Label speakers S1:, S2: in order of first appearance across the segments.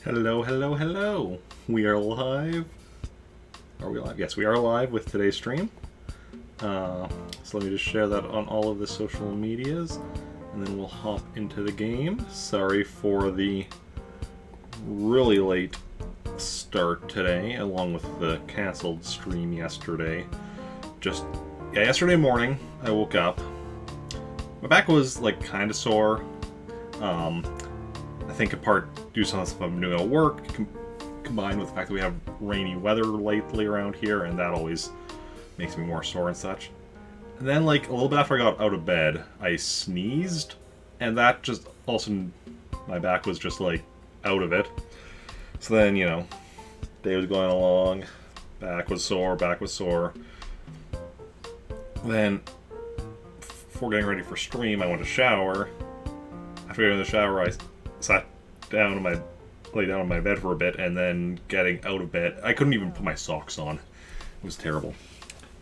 S1: Hello, hello, hello. We are live. Are we live? Yes, we are live with today's stream. So let me just share that on all of the social medias, and then we'll hop into the game. Sorry for the really late start today, along with the canceled stream yesterday. Yesterday morning, I woke up. My back was like kind of sore. I think in part due to some of the stuff I'm doing at work, combined with the fact that we have rainy weather lately around here, and that always makes me more sore and such. And then, like, a little bit after I got out of bed, I sneezed, and that just, also, my back was just, like, out of it. So then, day was going along, back was sore. Then, before getting ready for stream, I went to shower. After getting in the shower, I lay down on my bed for a bit, and then getting out of bed, I couldn't even put my socks on. It was terrible.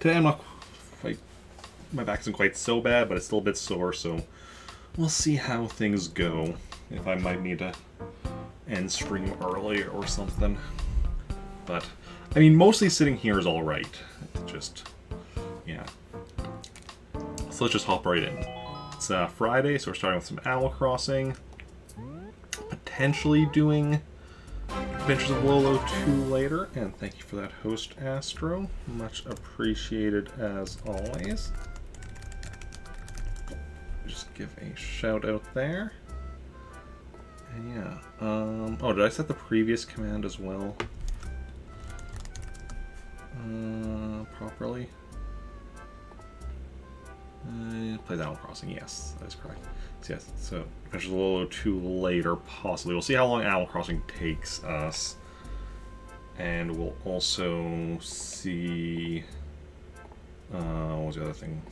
S1: Today my back isn't quite so bad, but it's still a bit sore, so we'll see how things go. If I might need to end stream early or something. But, I mean, mostly sitting here is alright. Just, yeah. So let's just hop right in. It's Friday, so we're starting with some Animal Crossing. Potentially doing Adventures of Lolo 2 later, and thank you for that, host Astro. Much appreciated as always. Just give a shout out there. And yeah, oh, did I set the previous command as well? Properly? Play Animal Crossing, yes, that is correct. So yes, so Adventures of Lolo 2 later, possibly. We'll see how long Animal Crossing takes us. And we'll also see... what was the other thing?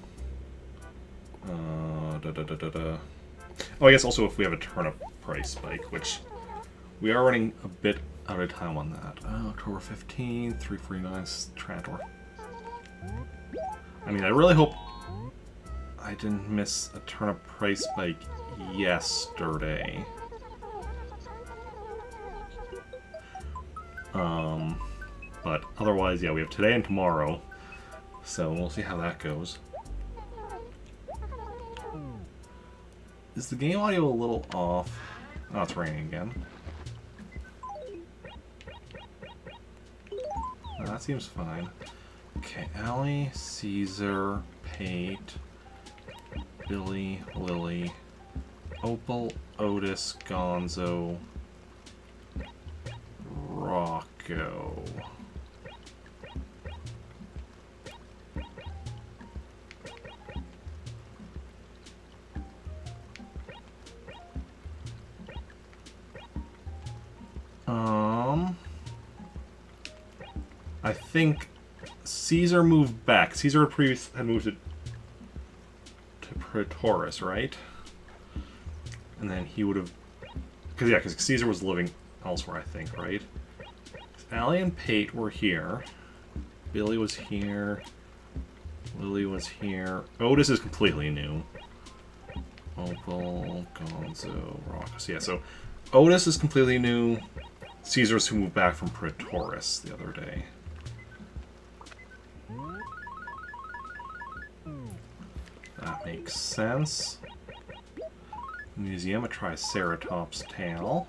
S1: Oh, I guess also if we have a turnip price spike, which we are running a bit out of time on that. October 15th, 349 Trantor. I mean, I really hope I didn't miss a turnip price spike yesterday. But otherwise, yeah, we have today and tomorrow, so we'll see how that goes. Is the game audio a little off? Oh, it's raining again. Oh, that seems fine. Okay, Allie, Caesar, Pate, Billy, Lily, Opal, Otis, Gonzo, Rocco. I think Caesar moved back. Caesar had moved it to Praetoris, right? And then he would have... Because Caesar was living elsewhere, I think, right? Allie and Pate were here. Billy was here. Lily was here. Otis is completely new. Opal, Gonzo, Rocco. So yeah, so Otis is completely new. Caesar's who moved back from Praetoris the other day. That makes sense. Museum, a Triceratops tail.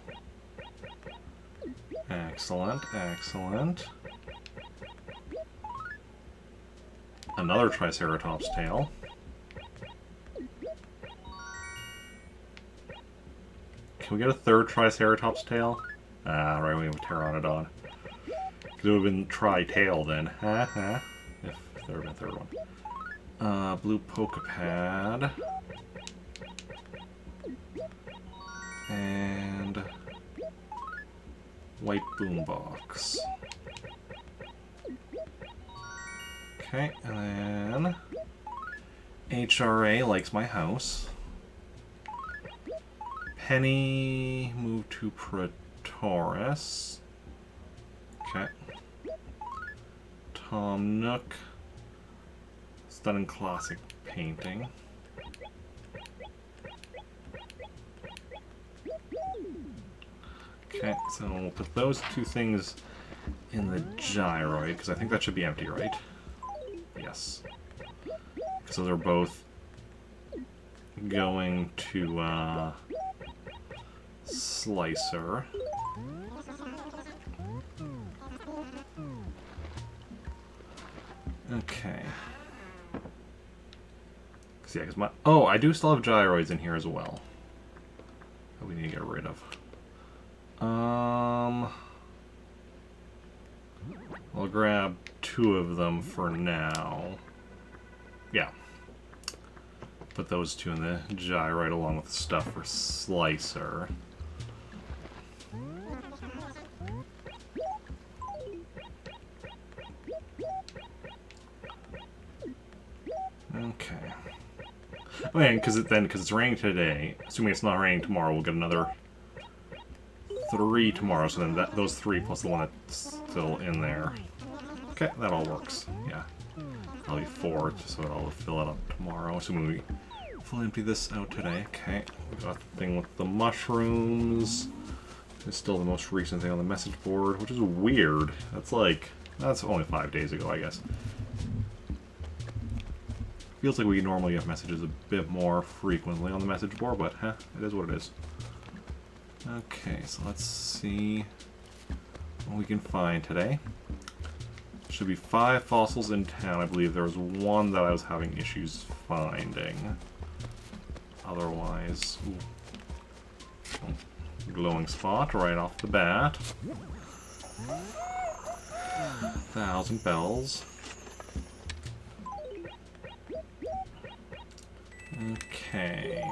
S1: Excellent, excellent. Another Triceratops tail. Can we get a third Triceratops tail? Ah, right, we have a Pteranodon. Because it would have been Tri-tail then. If there had been a third one. Blue Pokepad. And white boombox. Okay, and then HRA likes my house. Penny moved to Praetoris. Okay. Tom Nook. Stunning classic painting. Okay, so we'll put those two things in the gyroid, because I think that should be empty, right? Yes. Because those are both going to Slicer. Okay. Yeah, because my... Oh, I do still have gyroids in here as well. That we need to get rid of. I'll grab 2 of them for now. Yeah. Put those 2 in the gyroid along with the stuff for Slicer. Okay. Oh, yeah, because it's raining today. Assuming it's not raining tomorrow, we'll get another 3 tomorrow. So then those 3 plus the one that's still in there. Okay, that all works. Yeah, that'll be 4, so I'll fill it up tomorrow. Assuming we fully empty this out today. Okay, we got the thing with the mushrooms. It's still the most recent thing on the message board, which is weird. That's only 5 days ago, I guess. Feels like we normally get messages a bit more frequently on the message board, but it is what it is. Okay, so let's see what we can find today. Should be 5 fossils in town. I believe there was 1 that I was having issues finding. Otherwise, glowing spot right off the bat. 1,000 bells. Okay.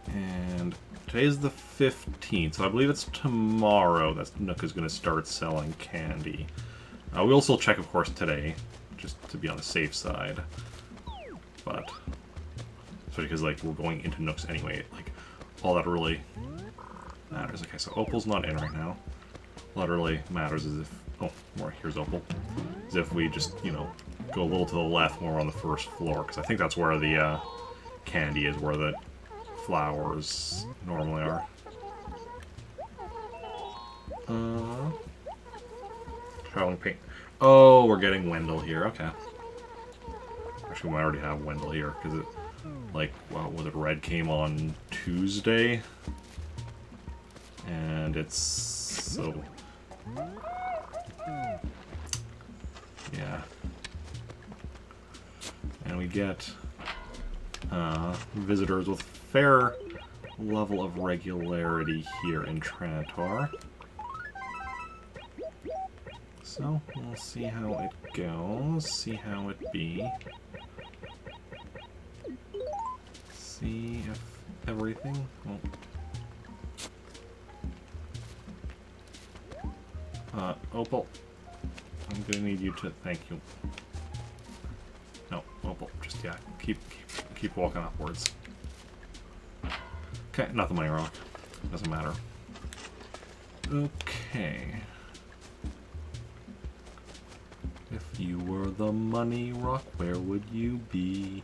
S1: And today's the 15th, so I believe it's tomorrow that Nook is going to start selling candy. We'll still check, of course, today, just to be on the safe side. But, especially because, like, we're going into Nook's anyway, like, all that really matters. Okay, so Opal's not in right now. All that really matters is if... Oh, here's Opal. Is if we just, you know, go a little to the left when we're on the first floor, because I think that's where the candy is, where the flowers normally are. Traveling paint. Oh, we're getting Wendell here. Okay. Actually, we might already have Wendell here, because it, like, well, was it Red came on Tuesday? And it's so... Yeah. And we get visitors with fair level of regularity here in Tranitar. So, we'll see how it goes, see how it be. See if everything... Well, Opal, I'm gonna need you to... Thank you. No, Opal, just, yeah, keep walking upwards. Okay, not the money rock. Doesn't matter. Okay. If you were the money rock, where would you be?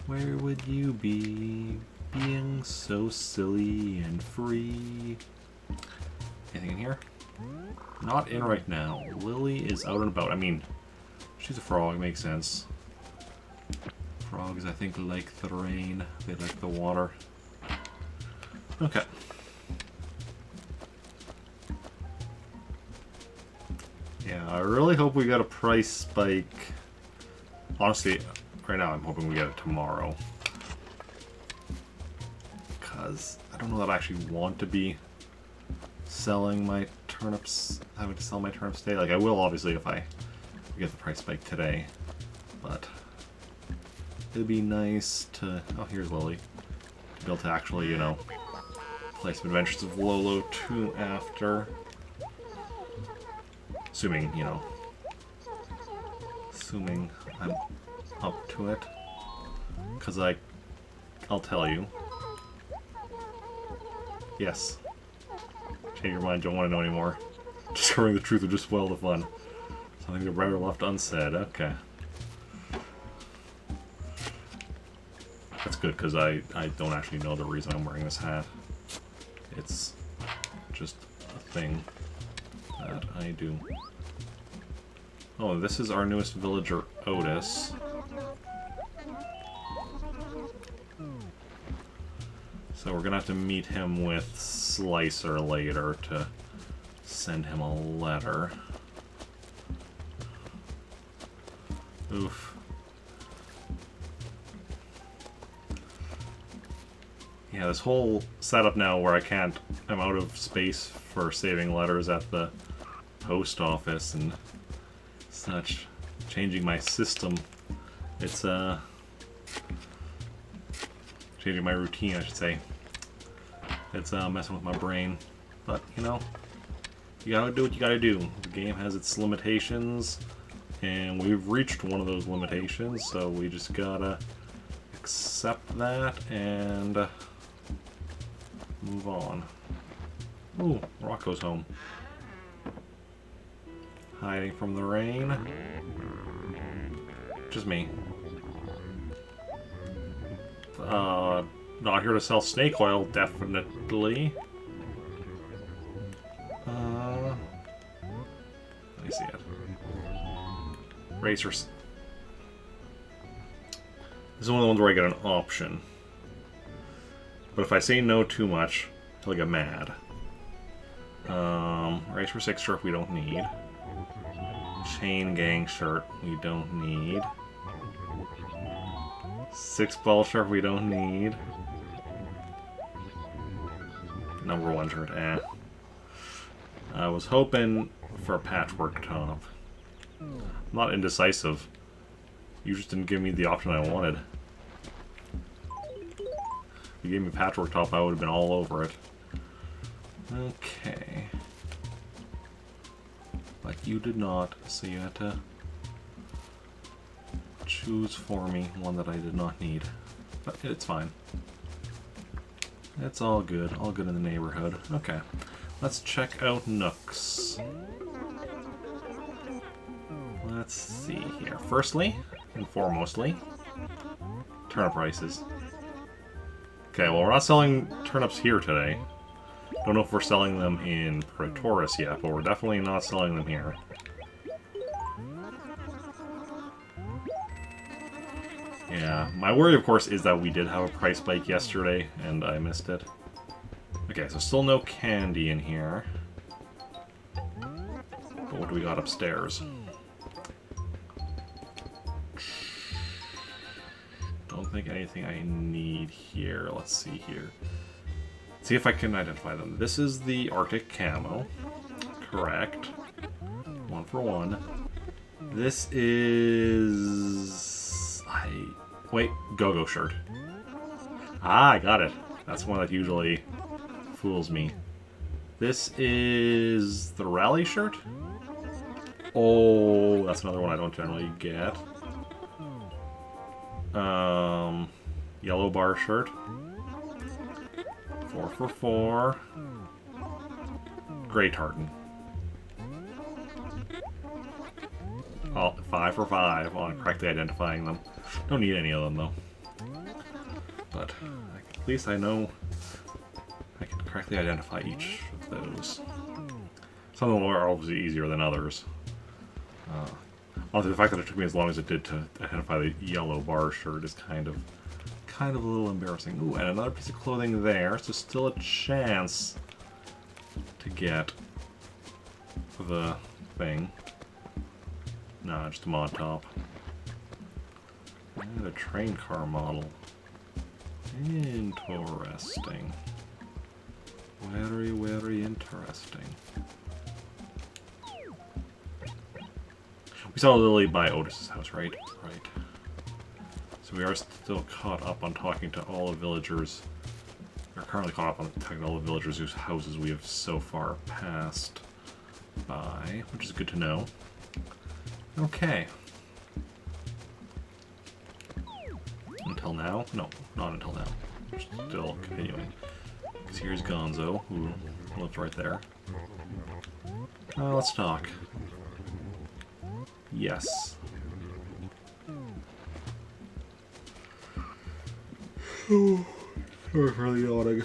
S1: Where would you be? Being so silly and free. Anything in here? Not in right now. Lily is out and about. I mean, she's a frog, makes sense. Frogs, I think, like the rain. They like the water. Okay. Yeah, I really hope we get a price spike. Honestly, right now I'm hoping we get it tomorrow. Because I don't know that I actually want to be selling my turnips, having to sell my turnips today. Like, I will, obviously, if I get the price spike today. But it'd be nice to... Oh, here's Lily. To be able to actually, you know, play some Adventures of Lolo 2 after. Assuming, you know, assuming I'm up to it. Because I'll tell you. Yes. Change your mind, don't want to know anymore. Discovering the truth would just spoil the fun. Something the writer left unsaid, okay. That's good, because I don't actually know the reason I'm wearing this hat. It's just a thing that I do. Oh, this is our newest villager, Otis. So we're gonna have to meet him with Slicer later to send him a letter. Oof. Yeah, this whole setup now where I'm out of space for saving letters at the post office and such, changing my system. It's, changing my routine, I should say. It's, messing with my brain. But, you know, you gotta do what you gotta do. The game has its limitations, and we've reached one of those limitations, so we just gotta accept that and move on. Ooh, Rocco's home. Hiding from the rain. Just me. Not here to sell snake oil, definitely. Let me see it. Racers. This is one of the ones where I get an option. But if I say no too much, he'll get mad. Racer 6 shirt we don't need. Chain gang shirt we don't need. 6-ball shirt we don't need. Number 1 shirt, eh. I was hoping for a patchwork top. I'm not indecisive. You just didn't give me the option I wanted. If you gave me a patchwork top, I would have been all over it. Okay. But you did not, so you had to choose for me one that I did not need. But it's fine. It's all good in the neighborhood. Okay, let's check out Nooks. Let's see here. Firstly, and foremostly, turnip prices. Okay, well, we're not selling turnips here today. Don't know if we're selling them in Praetoris yet, but we're definitely not selling them here. Yeah, my worry, of course, is that we did have a price spike yesterday, and I missed it. Okay, so still no candy in here. But what do we got upstairs? Don't think anything I need here. Let's see here. See if I can identify them. This is the Arctic Camo. Correct. 1 for 1. This is... Wait, Go-Go shirt. Ah, I got it. That's one that usually fools me. This is the Rally shirt? Oh, that's another one I don't generally get. Yellow bar shirt. 4 for 4. Grey tartan. Oh, 5 for 5 on correctly identifying them. Don't need any of them, though. But at least I know I can correctly identify each of those. Some of them are obviously easier than others. Also, the fact that it took me as long as it did to identify the yellow bar shirt is kind of a little embarrassing. Ooh, and another piece of clothing there, so still a chance to get the thing. No, just a mod top. And a train car model. Interesting. Very, very interesting. We saw Lily by Otis's house, right? Right. So we are still caught up on talking to all the villagers. We're currently caught up on talking to all the villagers whose houses we have so far passed by, which is good to know. Okay. Until now? No, not until now. We're still continuing. Because here's Gonzo, who lives right there. Let's talk. Yes. Sorry for the yawning.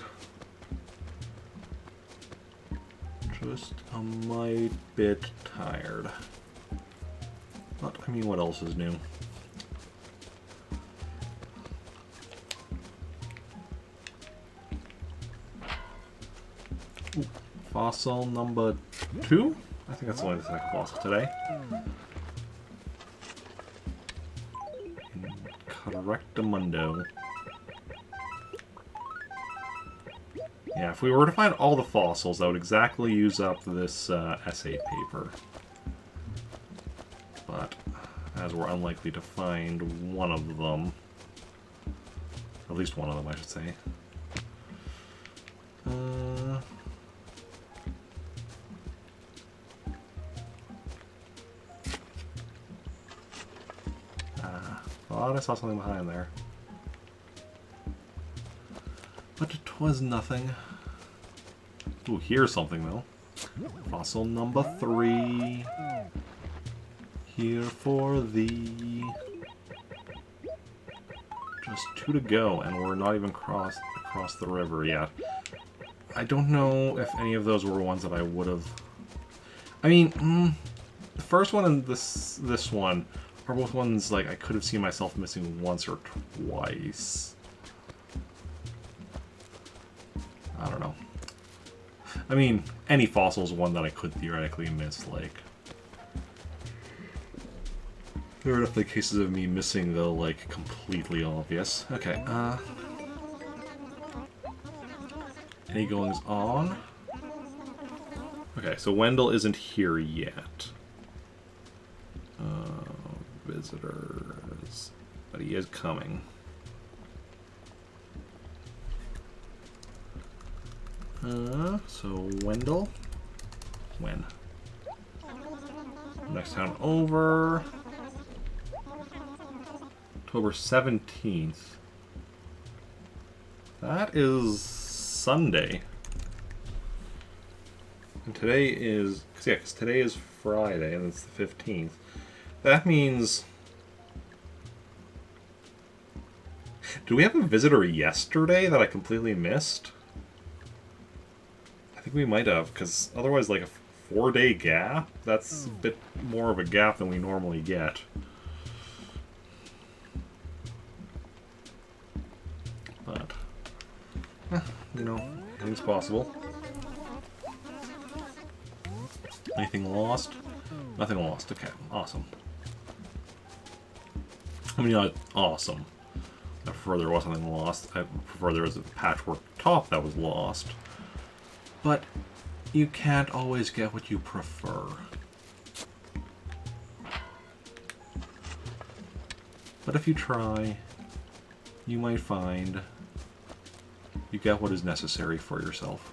S1: just a mite bit tired. But, I mean, what else is new? Ooh, fossil number 2? I think that's the only second fossil today. Correctamundo. Yeah, if we were to find all the fossils, that would exactly use up this essay paper. But, as we're unlikely to find one of them, at least one of them, I should say. Thought I saw something behind there. But it was nothing. Ooh, here's something though. Fossil number 3. Here for thee. Just 2 to go, and we're not even across the river yet. I don't know if any of those were ones that I would have. I mean, the first one and this one are both ones like I could have seen myself missing once or twice. I don't know. I mean, any fossil is one that I could theoretically miss, like. There are definitely cases of me missing the, like, completely obvious. Okay, any goings on? Okay, so Wendell isn't here yet. Visitors. But he is coming. So Wendell. When? Next town over. October 17th. That is Sunday. And today is... yeah, because today is Friday and it's the 15th. That means... do we have a visitor yesterday that I completely missed? I think we might have, because otherwise, like, a 4-day gap? That's a bit more of a gap than we normally get. But, you know, anything's possible. Anything lost? Nothing lost. Okay, awesome. I mean, not awesome. I prefer there was something lost. I prefer there was a patchwork top that was lost. But you can't always get what you prefer. But if you try, you might find you get what is necessary for yourself.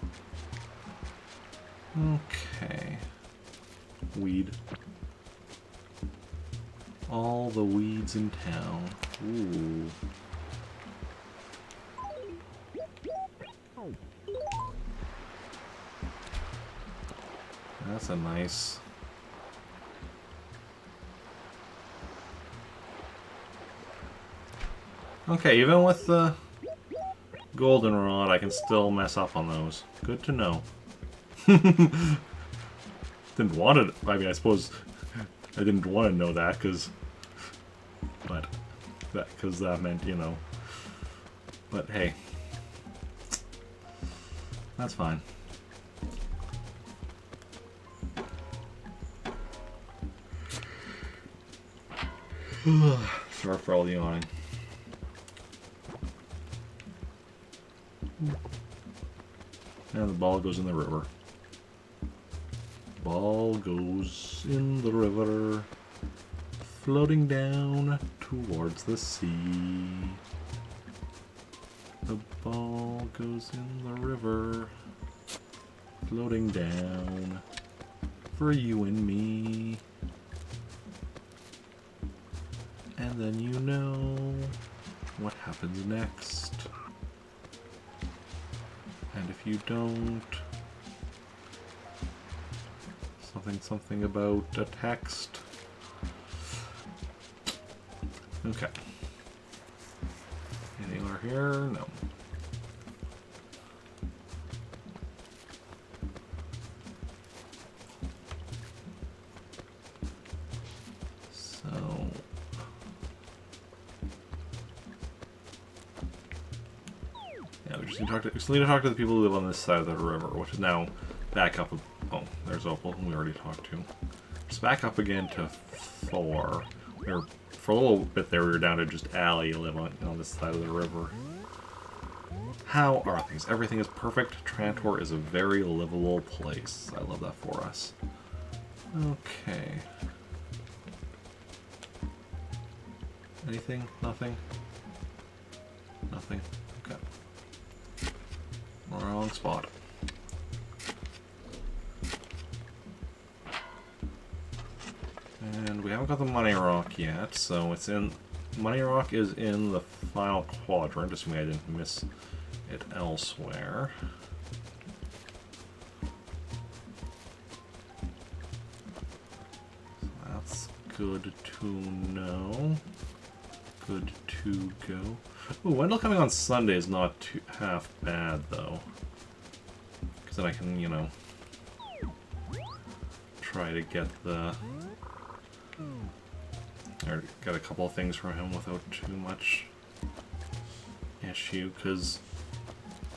S1: Okay. Weed. All the weeds in town. Ooh. That's a nice... okay, even with the goldenrod, I can still mess up on those. Good to know. Didn't want it. I mean, I suppose I didn't want to know that, because... but... because that meant, you know... but hey. That's fine. Sorry for all the yawning. And the ball goes in the river. Ball goes in the river, floating down towards the sea. The ball goes in the river, floating down for you and me. And then you know what happens next. And if you don't, something about a text. Okay. Anything over here? No. . we still need to talk to the people who live on this side of the river, which is now back up. Oh, there's Opal, whom we already talked to. Just back up again to 4. For a little bit there, we were down to just Allie live on this side of the river. How are things? Everything is perfect. Trantor is a very livable place. I love that for us. Okay. Anything? Nothing? Nothing? Okay. Wrong spot. And we haven't got the Money Rock yet, so it's in... Money Rock is in the final quadrant, assuming I didn't miss it elsewhere. So that's good to know. Good to go. Ooh, Wendell coming on Sunday is not too half bad, though. Because then I can, you know, try to get the... or get a couple of things from him without too much issue, because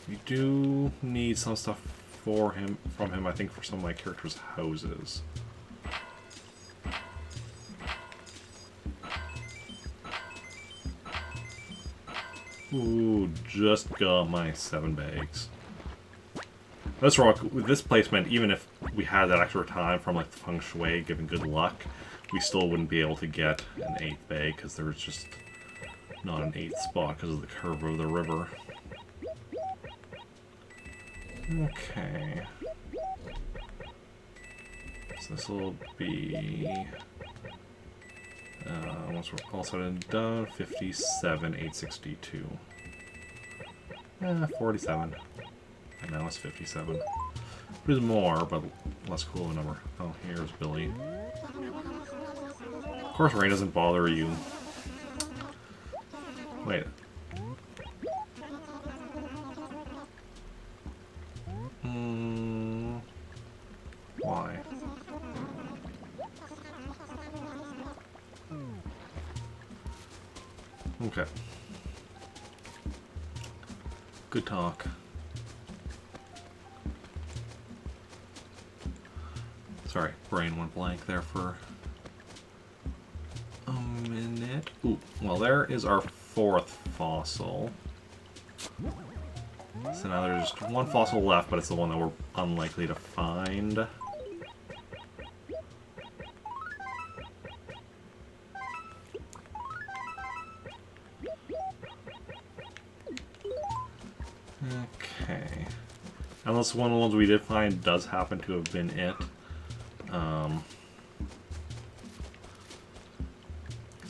S1: we do need some stuff from him, I think, for some of my characters' houses. Ooh, just got my 7 bags. This rock, with this placement, even if we had that extra time from like the feng shui giving good luck, we still wouldn't be able to get an 8th bag because there was just not an 8th spot because of the curve of the river. Okay. So this will be... once we're all said and done, 57, 862. 47. And now it's 57. It is more, but less cool of a number. Oh, here's Billy. Of course rain doesn't bother you. Wait. Why? Okay. Good talk. Sorry, brain went blank there for a minute. Ooh, well there is our 4th fossil. So now there's just 1 fossil left, but it's the one that we're unlikely to find. Okay. Unless one of the ones we did find does happen to have been it.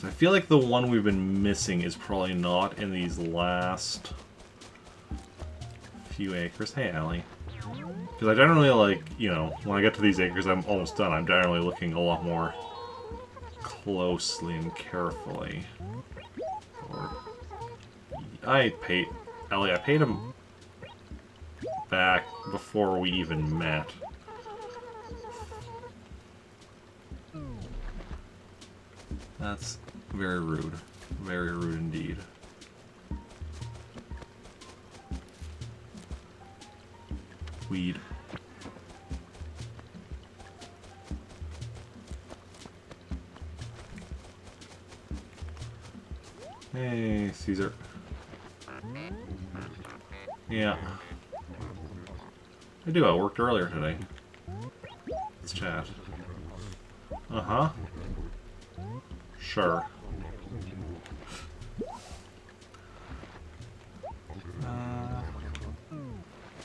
S1: I feel like the one we've been missing is probably not in these last few acres. Hey, Allie. Because I generally, like, you know, when I get to these acres I'm almost done, I'm generally looking a lot more closely and carefully. I paid... Ellie, I paid him back before we even met. That's very rude. Very rude indeed. Weed. Hey, Caesar. Yeah. I do, I worked earlier today. Let's chat. Uh-huh. Sure.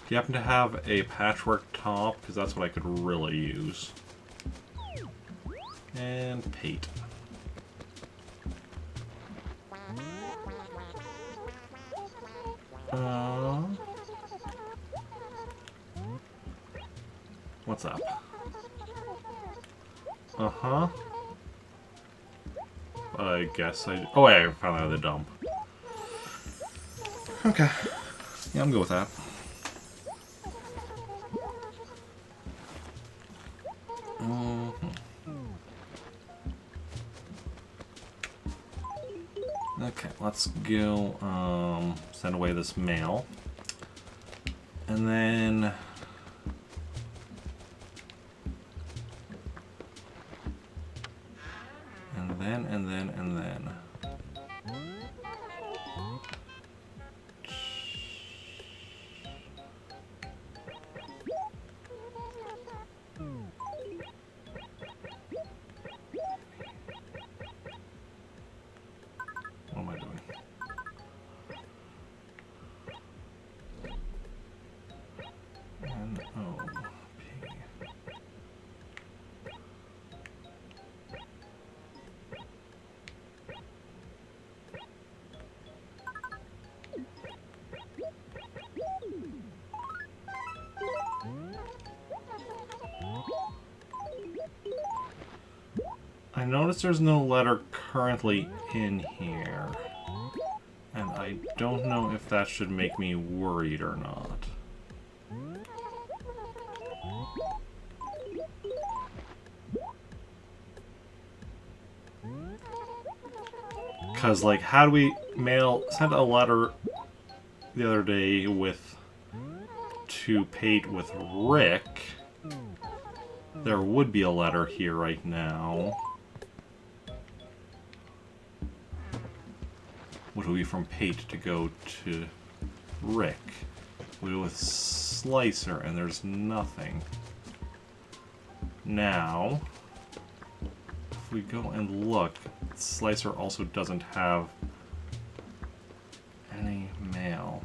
S1: Do you happen to have a patchwork top? Because that's what I could really use. And Pate. What's up? Uh-huh. I guess I... Oh, yeah, I found out of the dump. Okay. Yeah, I'm good with that. Okay, let's go, send away this mail. And then... And then... What am I doing? N-O-P. I notice there's no letter currently in here, and I don't know if that should make me worried or not. Because, like, how do we send a letter the other day to Pate with Rick? There would be a letter here right now. Which will be from Pate to go to Rick. We go with Slicer, and there's nothing. Now, if we go and look, Slicer also doesn't have any mail.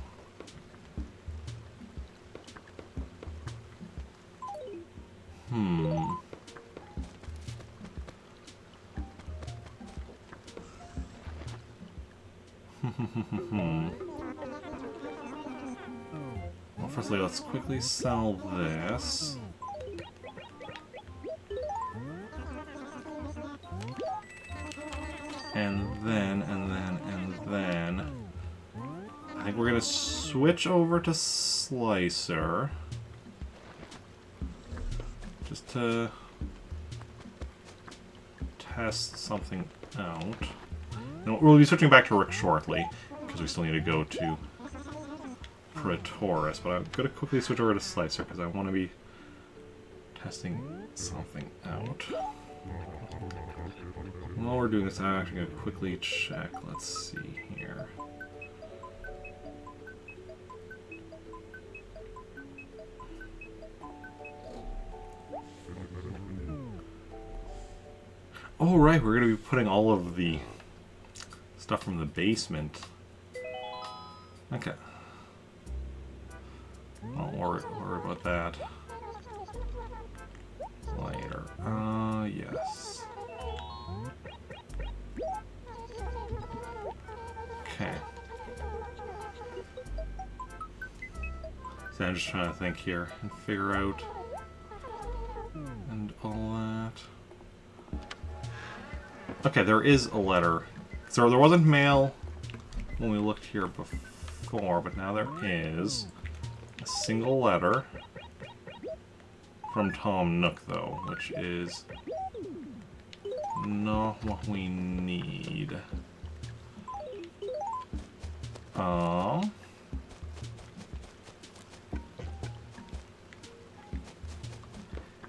S1: Well, firstly, let's quickly sell this. And then, I think we're gonna switch over to Slicer. Just to test something out. No, we'll be switching back to Rick shortly, because we still need to go to Pretoris, but I'm gonna quickly switch over to Slicer, because I want to be testing something out. While we're doing this, I'm actually going to quickly check. Let's see here. Oh, right, we're going to be putting all of the stuff from the basement. Okay. Don't worry about that. Later. Yes. Okay. So I'm just trying to think here and figure out and all that. Okay, there is a letter. So there wasn't mail when we looked here before, but now there is a single letter from Tom Nook, though, which is not what we need.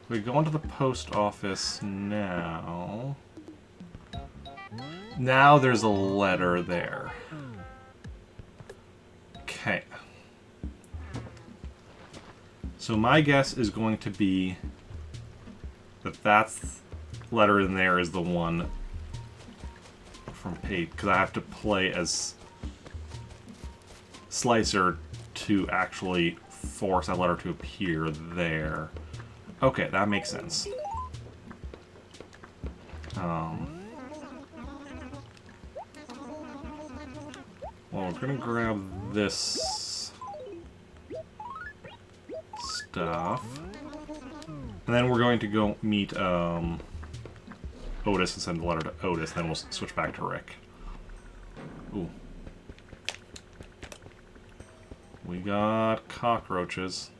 S1: We go into the post office now. Now there's a letter there. Okay. So my guess is going to be that letter in there is the one from Pate, because I have to play as Slicer to actually force that letter to appear there. Okay, that makes sense. Well, we're gonna grab this stuff. And then we're going to go meet Otis and send a letter to Otis, then we'll switch back to Rick. Ooh. We got cockroaches.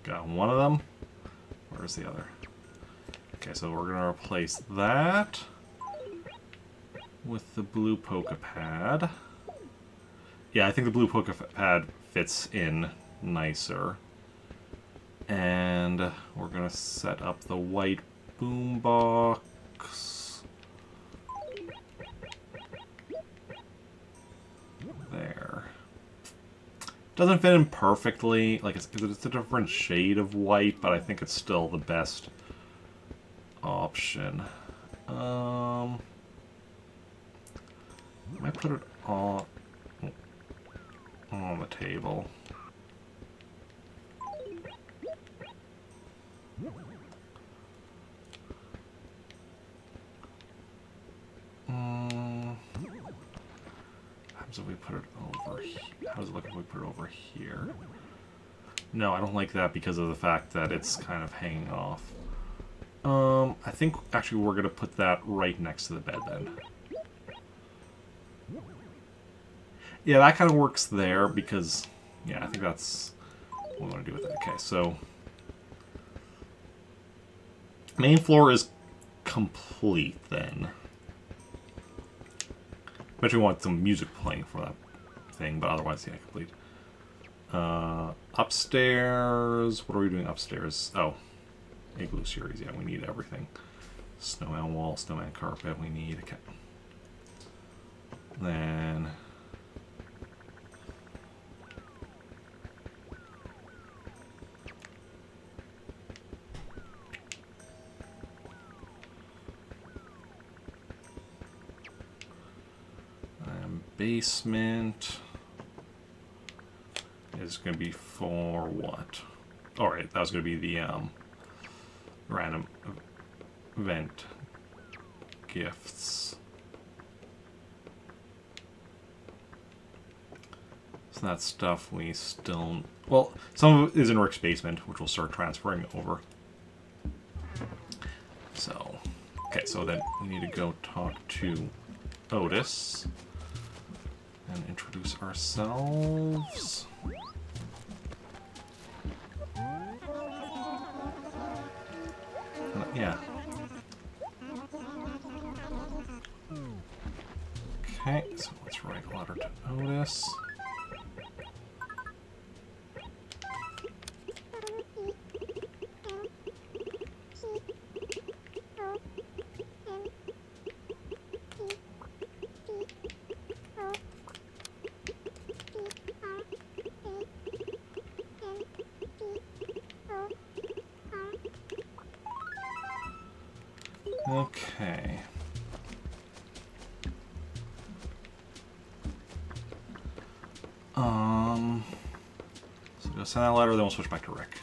S1: Got one of them. Where's the other? Okay, so we're going to replace that with the blue polka pad. Yeah, I think the blue polka pad fits in nicer. And we're gonna set up the white boombox. There. Doesn't fit in perfectly. Like it's a different shade of white, but I think it's still the best option. I might put it on the table. How does it we put it over here? How does it look if we put it over here? No, I don't like that because of the fact that it's kind of hanging off. I think actually we're gonna put that right next to the bed then. Yeah, that kind of works there because, yeah, I think that's what we want to do with it. Okay, so main floor is complete then. Bet we want some music playing for that thing, but otherwise, yeah, complete. Upstairs, what are we doing upstairs? Oh, Igloo series, yeah, we need everything. Snowman wall, snowman carpet, we need, okay. Then basement is going to be for what? Alright, that was going to be the random event gifts. So that stuff we still... Well, some of it is in Rick's basement, which we'll start transferring over. So, okay, so then we need to go talk to Otis and introduce ourselves. Yeah. Okay, so let's write a letter to Otis. Okay. So we'll send that letter, then we'll switch back to Rick.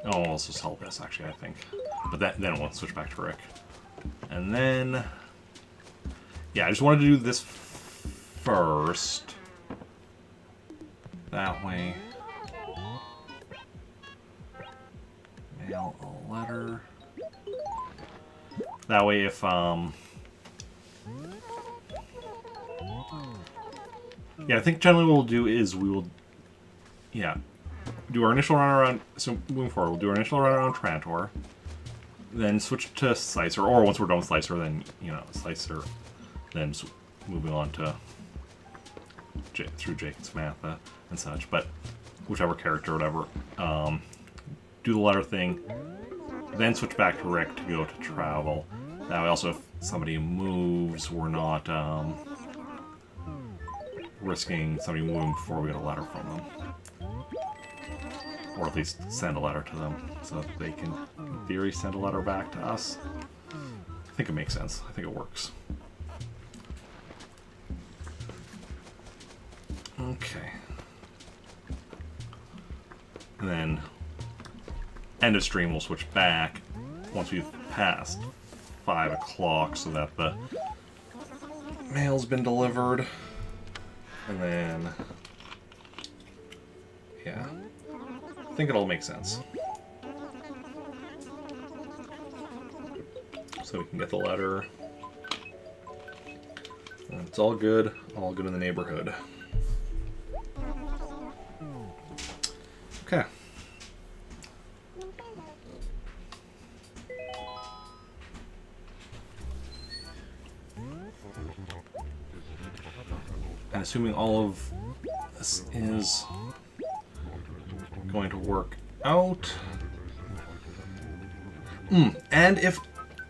S1: Oh, we'll also sell this, actually, I think. But then we'll switch back to Rick. And then... Yeah, I just wanted to do this first. That way. Mail a letter. That way if, yeah, I think generally what we'll do is we will, yeah, do our initial run around, so moving forward, we'll do our initial run around Trantor, then switch to Slicer, or once we're done with Slicer, then, you know, Slicer, then moving on to, through Jake and Samantha and such, but whichever character or whatever, do the letter thing, then switch back to Rick to go to travel. That way also if somebody moves, we're not risking somebody moving before we get a letter from them. Or at least send a letter to them so that they can, in theory, send a letter back to us. I think it makes sense. I think it works. Okay. And then end of stream we'll switch back once we've passed 5 o'clock so that the mail's been delivered. And then, yeah, I think it'll make sense. So we can get the letter. And it's all good in the neighborhood. Okay. And assuming all of this is going to work out. And if,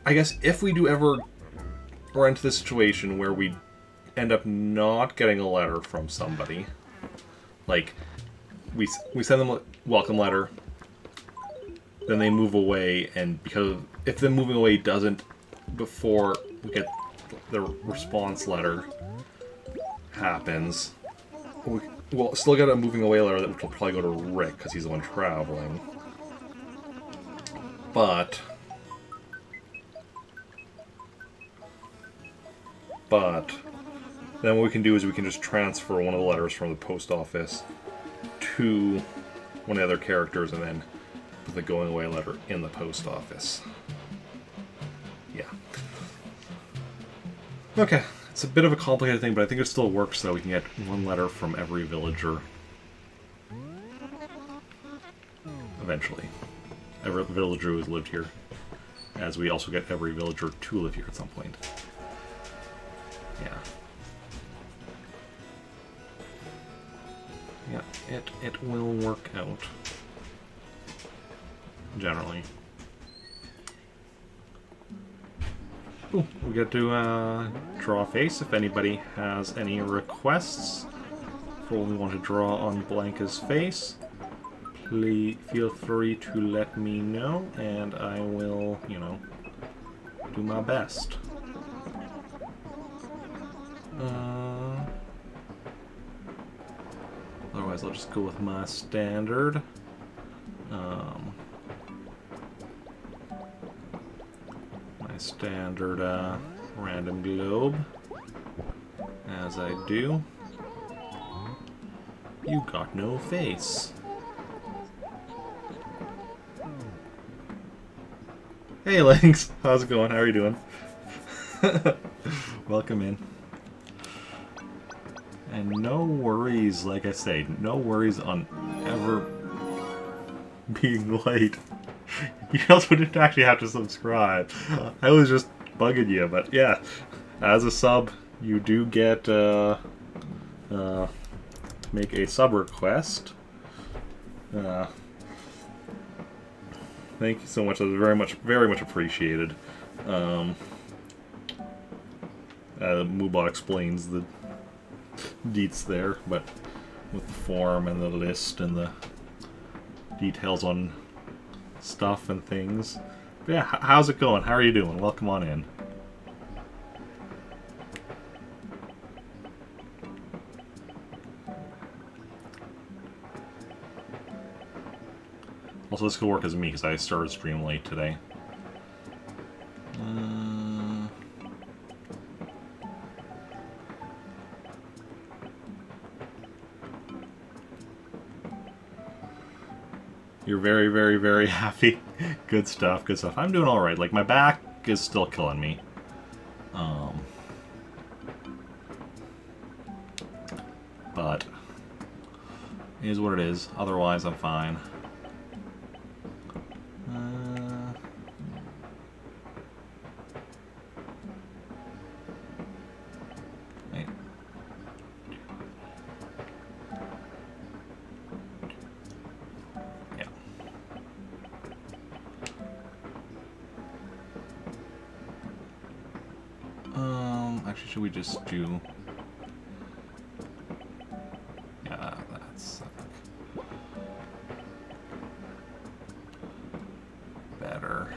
S1: I guess, if we do ever run into this situation where we end up not getting a letter from somebody, like, we send them a welcome letter, then they move away, and because if them moving away doesn't, before we get the response letter happens, we'll still get a moving away letter that will probably go to Rick, because he's the one traveling. But then what we can do is we can just transfer one of the letters from the post office to one of the other characters and then put the going away letter in the post office. Yeah. Okay, it's a bit of a complicated thing, but I think it still works so we can get one letter from every villager. Eventually. Every villager who has lived here. As we also get every villager to live here at some point. Yeah. Yeah, it will work out. Generally. Ooh, we get to draw a face if anybody has any requests for what we want to draw on Blanca's face. Please feel free to let me know, and I will, you know, do my best. Otherwise, I'll just go with my standard. My standard random globe. As I do. You got no face. Hey Lynx, how's it going? How are you doing? Welcome in. And no worries, like I say, no worries on ever being late. You also didn't actually have to subscribe. I was just bugging you, but yeah, as a sub, you do get make a sub request. Thank you so much. That was very much appreciated. Moobot explains the deets there, but with the form and the list and the details on stuff and things. But yeah, how's it going? How are you doing? Welcome on in. Also, this could work as me because I started stream late today. You're very happy. Good stuff, good stuff. I'm doing alright. Like, my back is still killing me. But it is what it is. Otherwise, I'm fine. Wait. Yeah. Actually, should we just do... Yeah, that's... better.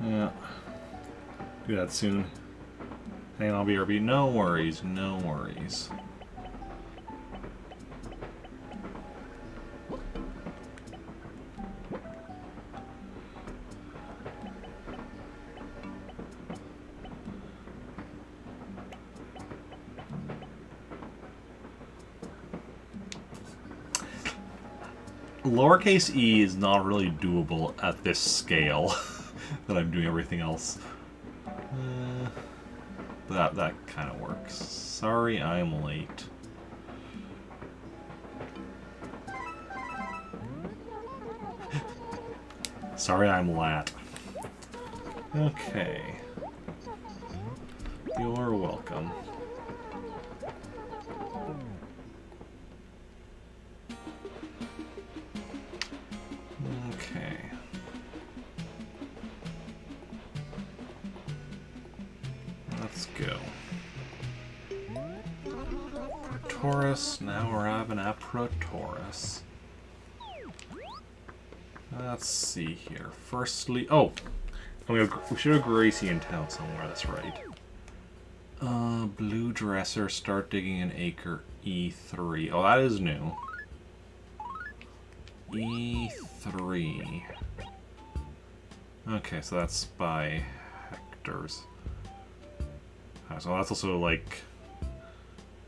S1: Yeah. Do that soon. Hang on, BRB. No worries, no worries. Lowercase e is not really doable at this scale that I'm doing everything else. That kind of works. Sorry I'm late. Sorry I'm lat. Okay. You're welcome. Okay. Let's go. Protaurus, now we're having a Protaurus. Let's see here. Firstly, oh! We should have Gracie in town somewhere, that's right. Blue Dresser, start digging an acre, E3. Oh, that is new. E3. Okay, so that's by hectares. So that's also like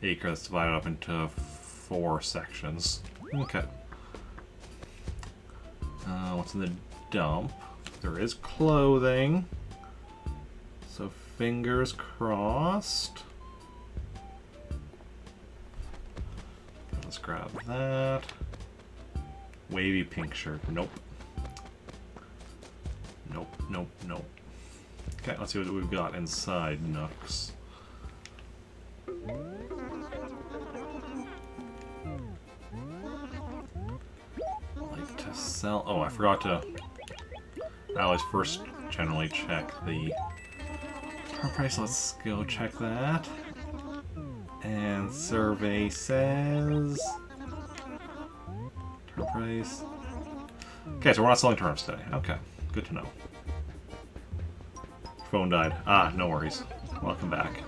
S1: acre that's divided up into 4 sections. Okay. What's in the dump? There is clothing. So fingers crossed. Let's grab that. Wavy pink shirt. Nope. Nope, nope, nope. Okay, let's see what we've got inside Nooks. Like to sell. Oh, I forgot to. I always first generally check the price. Let's go check that. And survey says. Turn price. Okay, so we're not selling turnips today. Okay, good to know. Phone died. Ah, no worries. Welcome back.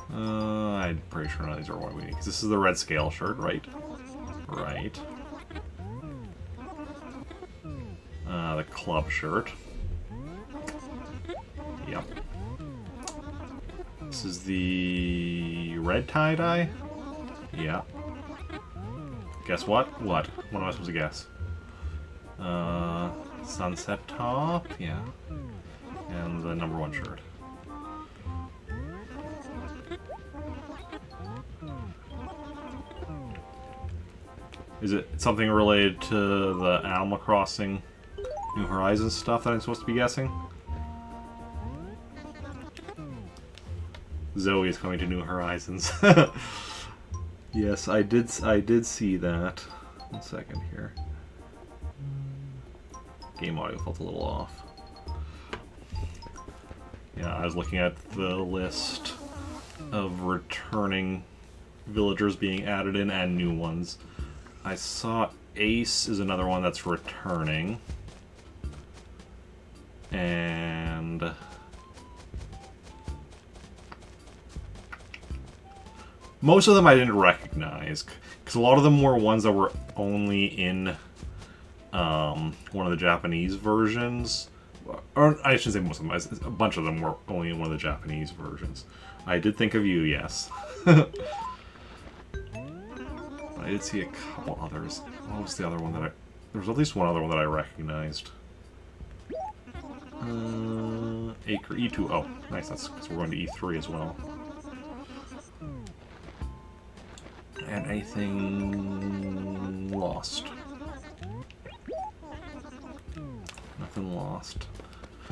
S1: I'm pretty sure none of these are what we need. Because this is the red scale shirt, right? Right. The club shirt. Yep. This is the red tie-dye? Yeah. Guess what? What? What am I supposed to guess? Sunset top? Yeah. And the #1 shirt. Is it something related to the Animal Crossing New Horizons stuff that I'm supposed to be guessing? Zoe is coming to New Horizons. Yes, I did see that. 1 second here. Game audio felt a little off. Yeah, I was looking at the list of returning villagers being added in and new ones. I saw Ace is another one that's returning. And most of them I didn't recognize, because a lot of them were ones that were only in one of the Japanese versions. Or I shouldn't say most of them, a bunch of them were only in one of the Japanese versions. I did think of you, yes. I did see a couple others. What was the other one that I... There was at least one other one that I recognized. Acre E2. Oh, nice. That's because we're going to E3 as well. And anything lost? Nothing lost.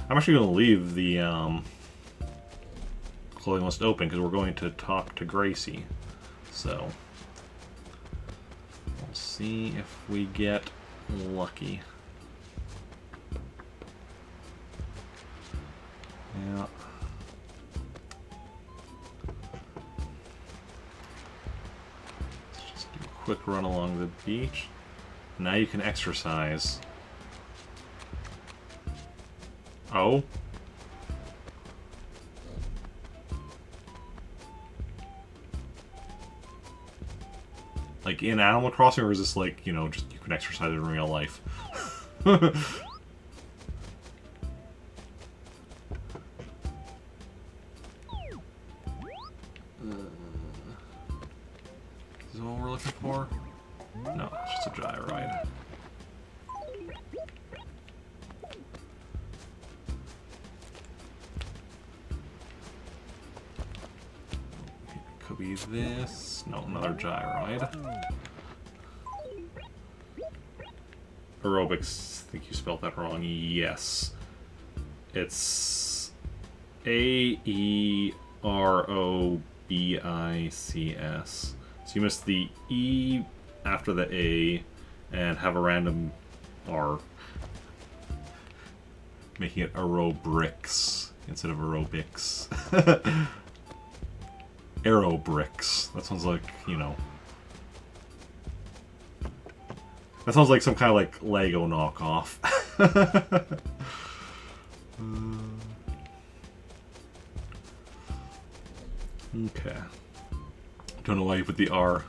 S1: I'm actually going to leave the clothing list open because we're going to talk to Gracie. So we'll see if we get lucky. Yeah. Let's just do a quick run along the beach. Now you can exercise. Oh? Like in Animal Crossing, or is this like, you know, just you can exercise in real life? Is this what we're looking for? No, it's just a joyride. It'll be this. No, another gyroid. Aerobics. I think you spelled that wrong. Yes. It's Aerobics. So you missed the E after the A and have a random R, making it aerobricks instead of aerobics. Aerobricks. That sounds like, you know. That sounds like some kind of like Lego knockoff. Okay. Don't know why you put the R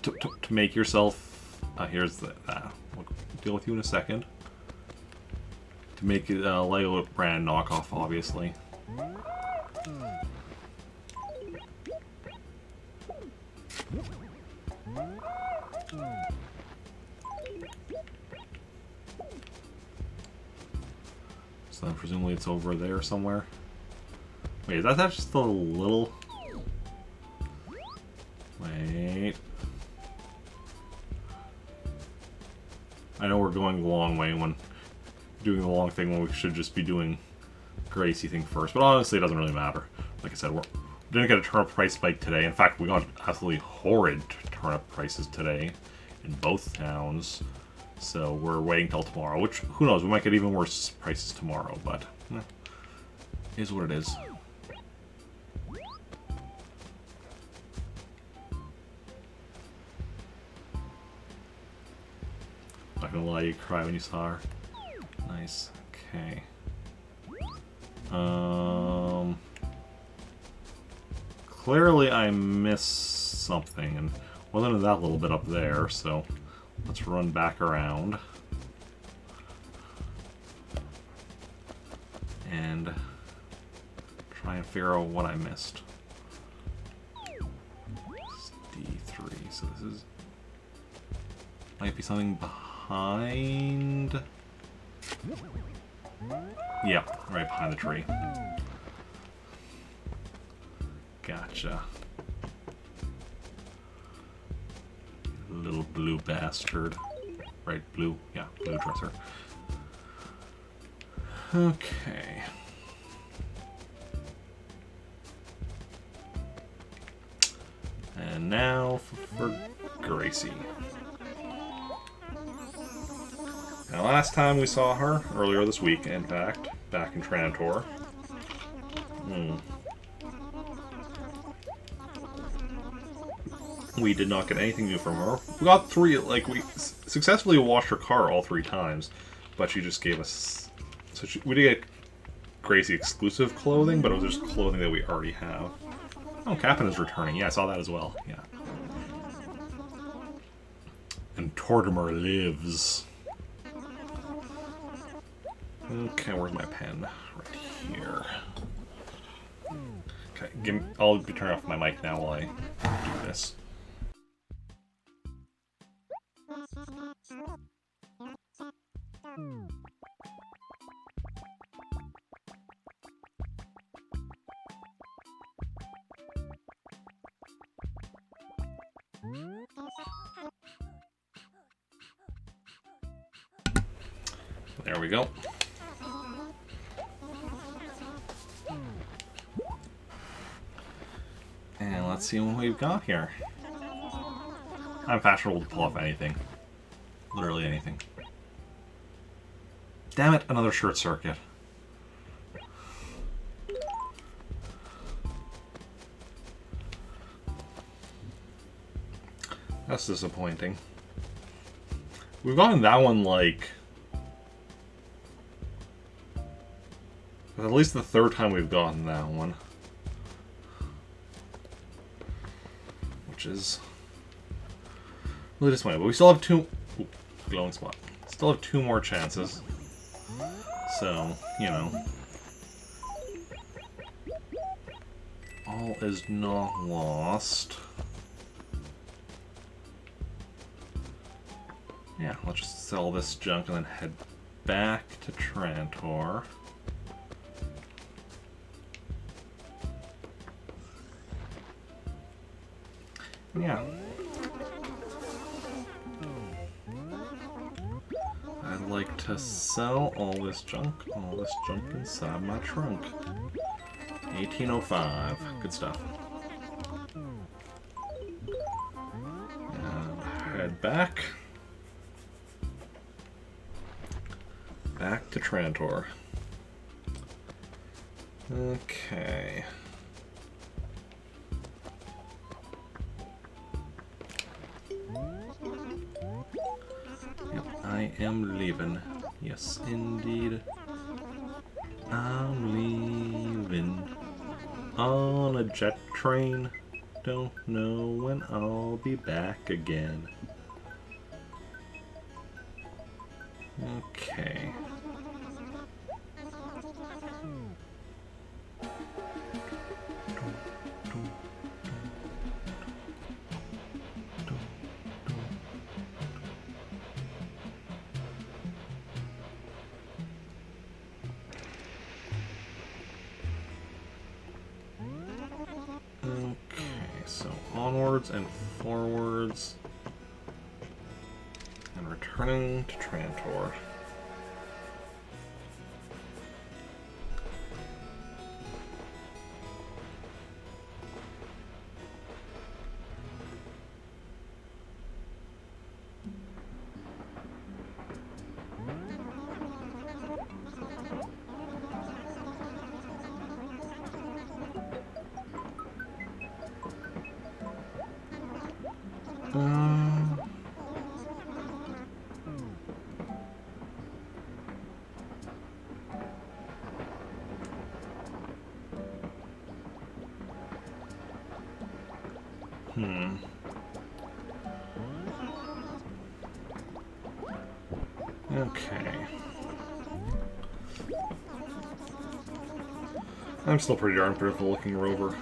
S1: to make yourself. Here's the. We'll deal with you in a second. To make it a Lego brand knockoff, obviously. So then presumably it's over there somewhere. Wait, is that just a little... Wait. I know we're going the long way when doing the long thing when we should just be doing Gracie thing first, but honestly it doesn't really matter. Like I said, we didn't get a turnip price spike today. In fact, we got absolutely horrid turnip prices today in both towns. So we're waiting till tomorrow, which, who knows, we might get even worse prices tomorrow, but is what it is. Not gonna lie, you cry when you saw her. Nice. Okay. Clearly I missed something, and wasn't in that little bit up there, so let's run back around. And try and figure out what I missed. It's D3, so this is... Might be something behind... Yeah, right behind the tree. Gotcha. Little blue bastard. Right, blue? Yeah, blue dresser. Okay. And now for Gracie. Now, last time we saw her, earlier this week, in fact, back in Trantor. We did not get anything new from her. We got three, like, we successfully washed her car all 3 times, but she just gave us... So we did get Gracie exclusive clothing, but it was just clothing that we already have. Oh, Captain is returning. Yeah, I saw that as well. Yeah. And Tortimer lives. Okay, where's my pen? Right here. Okay, I'll be turning off my mic now while I do this. There we go. And let's see what we've got here. I'm fashionable to pull off anything. Literally anything. Damn it, another short circuit. That's disappointing. We've gotten that one, like... at least the 3rd time we've gotten that one. Which is... really disappointing. But we still have 2... Ooh, glowing spot. Still have 2 more chances. So, you know. All is not lost. Yeah, let's just sell this junk and then head back to Trantor. Yeah. I'd like to sell all this junk inside my trunk. 1805. Good stuff. And head back. Back to Trantor. Okay. Yep, I am leaving. Yes, indeed. I'm leaving on a jet train. Don't know when I'll be back again. Okay. Onwards and forwards, and returning to Trantor. Okay. I'm still pretty darn pitiful looking rover.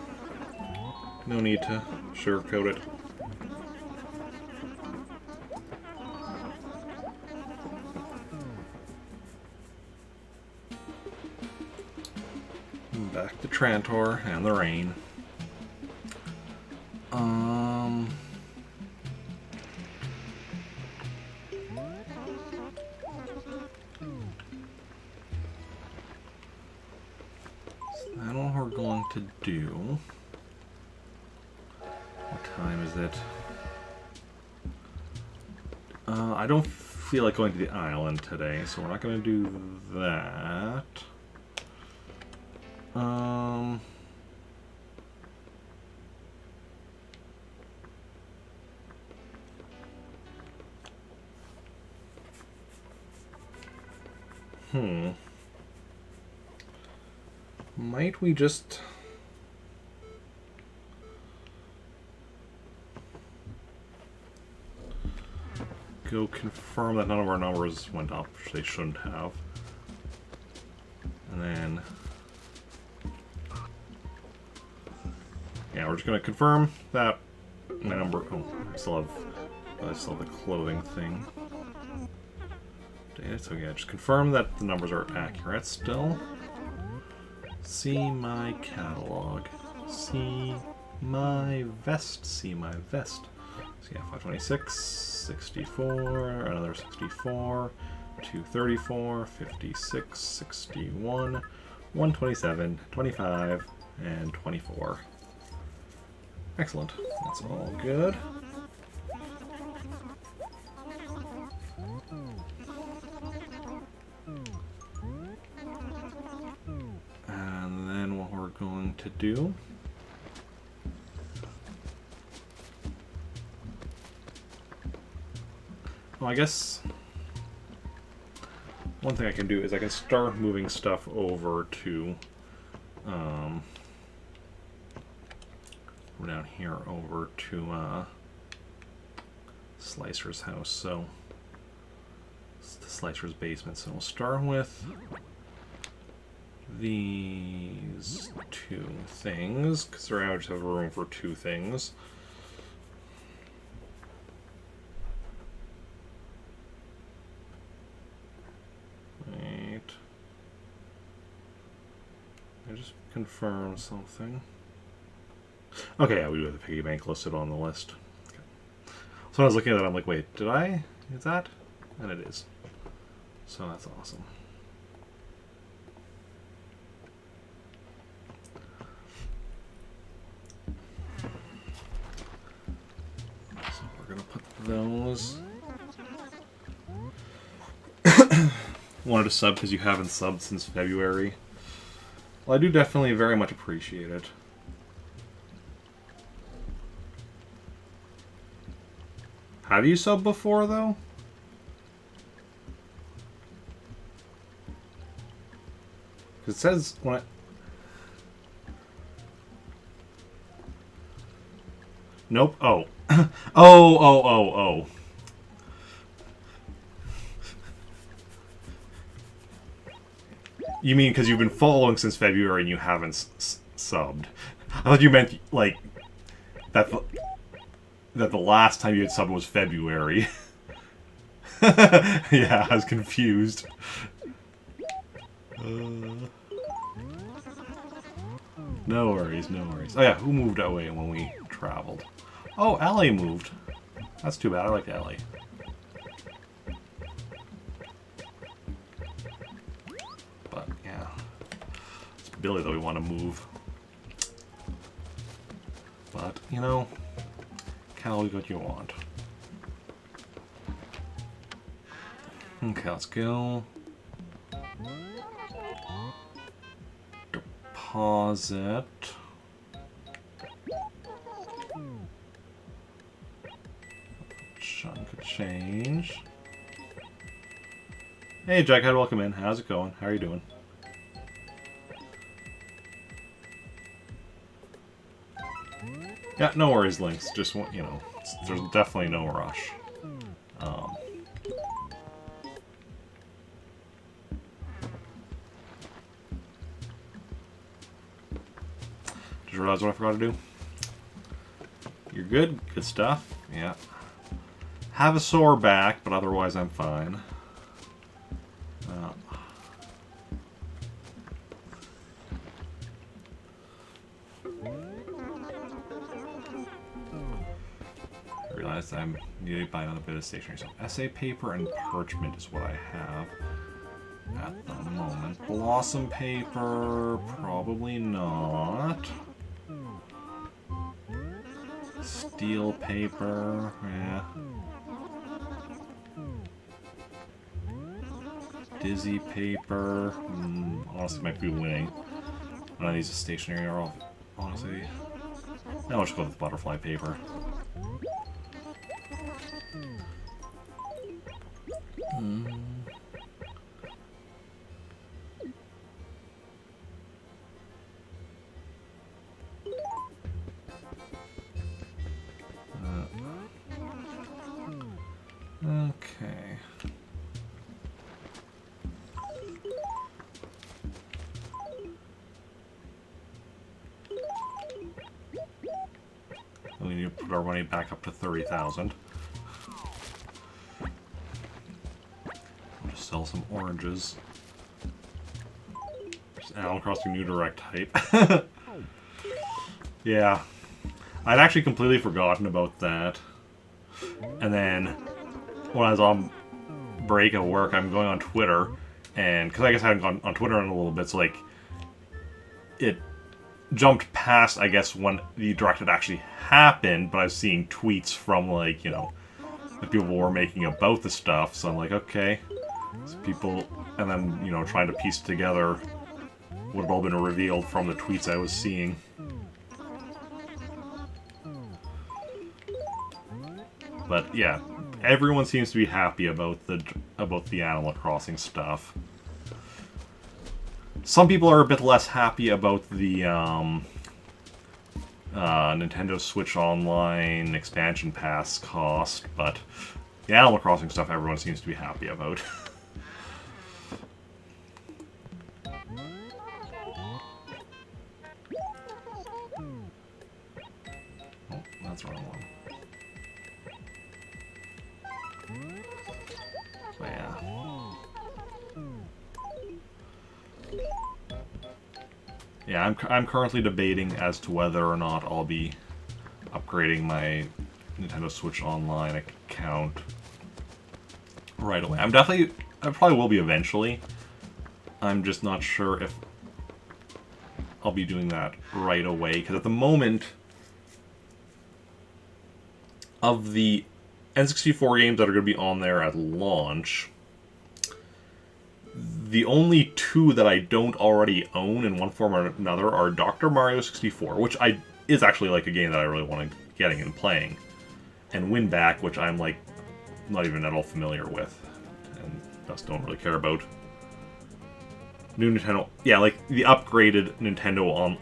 S1: No need to sugarcoat it. Back to Trantor and the rain. I don't know what we're going to do. What time is it? I don't feel like going to the island today, so we're not going to do that. Might we just... go confirm that none of our numbers went up, which they shouldn't have. And then... yeah, we're just going to confirm that my number... oh, I still have the clothing thing. Data, so yeah, just confirm that the numbers are accurate still. See my catalog. See my vest. See my vest. So yeah, 526, 64, another 64, 234, 56, 61, 127, 25, and 24. Excellent. That's all good. And then what we're going to do... well, I guess one thing I can do is I can start moving stuff over to down here over to Slicer's house. So it's the Slicer's basement. So we'll start with these two things because I just have room for two things. I just confirm something. Okay, yeah, we do have the piggy bank listed on the list. Okay. So when I was looking at that, I'm like, wait, did I? Is that? And it is. So that's awesome. So we're gonna put those. Wanted to sub because you haven't subbed since February. Well, I do definitely very much appreciate it. Have you subbed before, though? Because it says when I... Nope. Oh. Oh. You mean because you've been following since February and you haven't subbed? I thought you meant, like, that the last time you had subbed was February. Yeah, I was confused. No worries, no worries. Oh yeah, who moved away when we traveled? Oh, Ellie moved. That's too bad, I like Ellie. But, yeah. It's Billy that we want to move. But, you know, can't always get what you want. Okay, let's go. Deposit. Chunk of change. Hey, Jughead, welcome in. How's it going? How are you doing? Yeah, no worries, Lynx. Just, you know, there's definitely no rush. Did you realize what I forgot to do? You're good? Good stuff? Yeah. Have a sore back, but otherwise I'm fine. I realized I'm needing to buy another bit of stationery. So essay paper and parchment is what I have at the moment. Blossom paper, probably not. Steel paper, yeah. Dizzy paper, honestly might be winning. None of these are stationery are all, honestly. Now I'll just go with butterfly paper. Okay. We need to put our money back up to 30,000. Just sell some oranges. Just Animal Crossing New Direct hype. Yeah. I'd actually completely forgotten about that. And then, when I was on break at work, I'm going on Twitter, and because I guess I hadn't gone on Twitter in a little bit, so like, it jumped past, I guess, when the direct had actually happened, but I was seeing tweets from, like, you know, that people were making about the stuff, so I'm like, okay, so people, and then, you know, trying to piece together what had all been revealed from the tweets I was seeing. But yeah, everyone seems to be happy about the Animal Crossing stuff. Some people are a bit less happy about the Nintendo Switch Online expansion pass cost, but the Animal Crossing stuff everyone seems to be happy about. Oh, that's the wrong one. So yeah. Yeah, I'm currently debating as to whether or not I'll be upgrading my Nintendo Switch Online account right away. I probably will be eventually. I'm just not sure if I'll be doing that right away, because at the moment, of the N64 games that are going to be on there at launch, the only two that I don't already own in one form or another are Dr. Mario 64, which is actually like a game that I really want to getting and playing, and Winback, which I'm like not even at all familiar with, and thus don't really care about. New Nintendo, yeah, like the upgraded Nintendo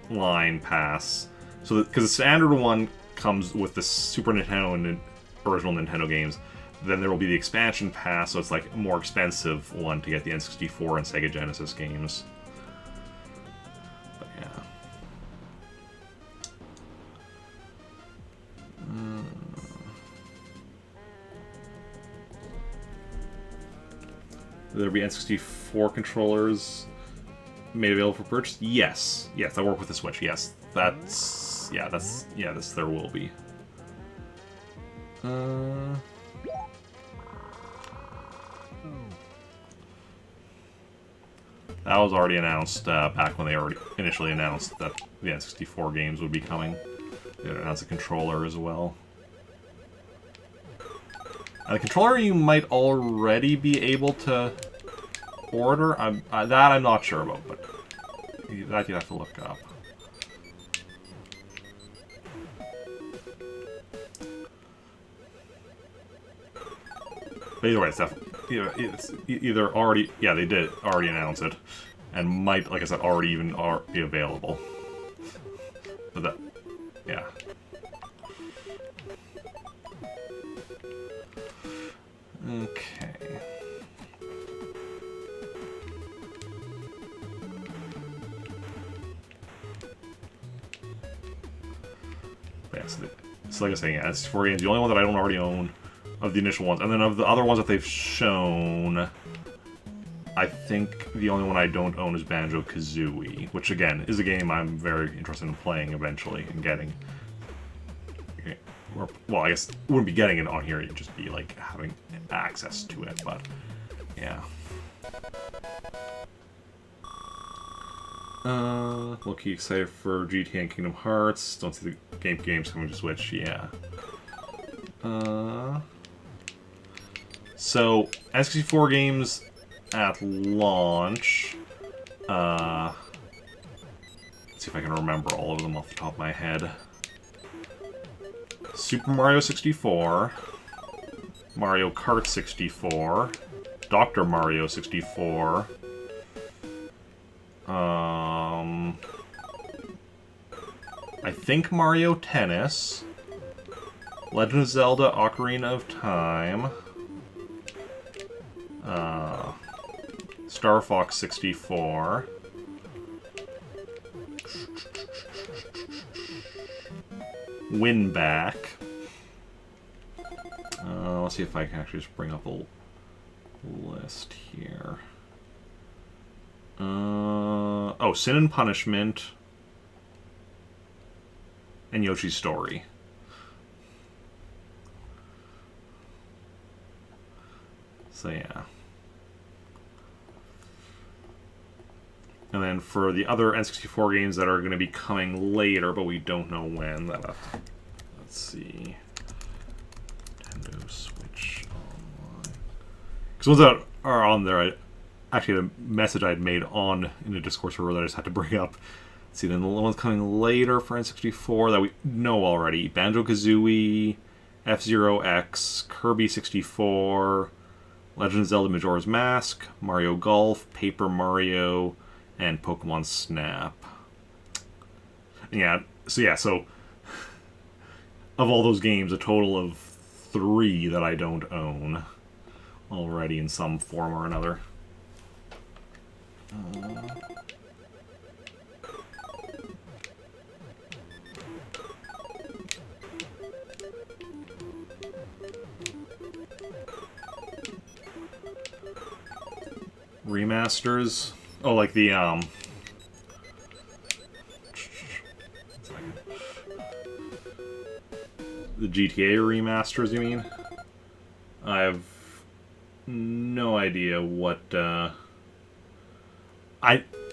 S1: Online Pass. So, because the standard one comes with the Super Nintendo and original Nintendo games, then there will be the expansion pass, so it's like a more expensive one to get the N64 and Sega Genesis games. But yeah. Will there be N64 controllers made available for purchase? Yes. Yes, that work with the Switch. Yes. There will be. That was already announced back when they already initially announced that the N64 games would be coming. They announced a controller as well. The controller you might already be able to order. That I'm not sure about, but that you'd have to look up. But either way, it's definitely it's either already. Yeah, they did already announce it, and might, like I said, already even be available. But that, yeah. Okay. But yeah, so like I was saying, yeah, it's 4 games. The only one that I don't already own of the initial ones, and then of the other ones that they've shown, I think the only one I don't own is Banjo-Kazooie, which again is a game I'm very interested in playing eventually and getting. Okay. Well, I guess wouldn't be getting it on here; you'd just be like having access to it. But yeah. Low-key excited for GTA and Kingdom Hearts. Don't see the games coming to Switch. Yeah. So N64 games at launch. Let's see if I can remember all of them off the top of my head. Super Mario 64, Mario Kart 64, Dr. Mario 64, I think Mario Tennis, Legend of Zelda Ocarina of Time, Star Fox 64, Winback. Let's see if I can actually just bring up a list here. Oh, Sin and Punishment, and Yoshi's Story. So yeah. And then for the other N64 games that are going to be coming later, but we don't know when, let's see. Nintendo Switch Online. Because ones that are on there, actually the message I had made in the Discord server that I just had to bring up. Let's see, then the ones coming later for N64 that we know already. Banjo-Kazooie, F-Zero X, Kirby 64, Legend of Zelda Majora's Mask, Mario Golf, Paper Mario, and Pokemon Snap. Yeah, so of all those games, a total of 3 that I don't own already in some form or another. Remasters. Oh, like the The GTA remasters, you mean? I have no idea what GTA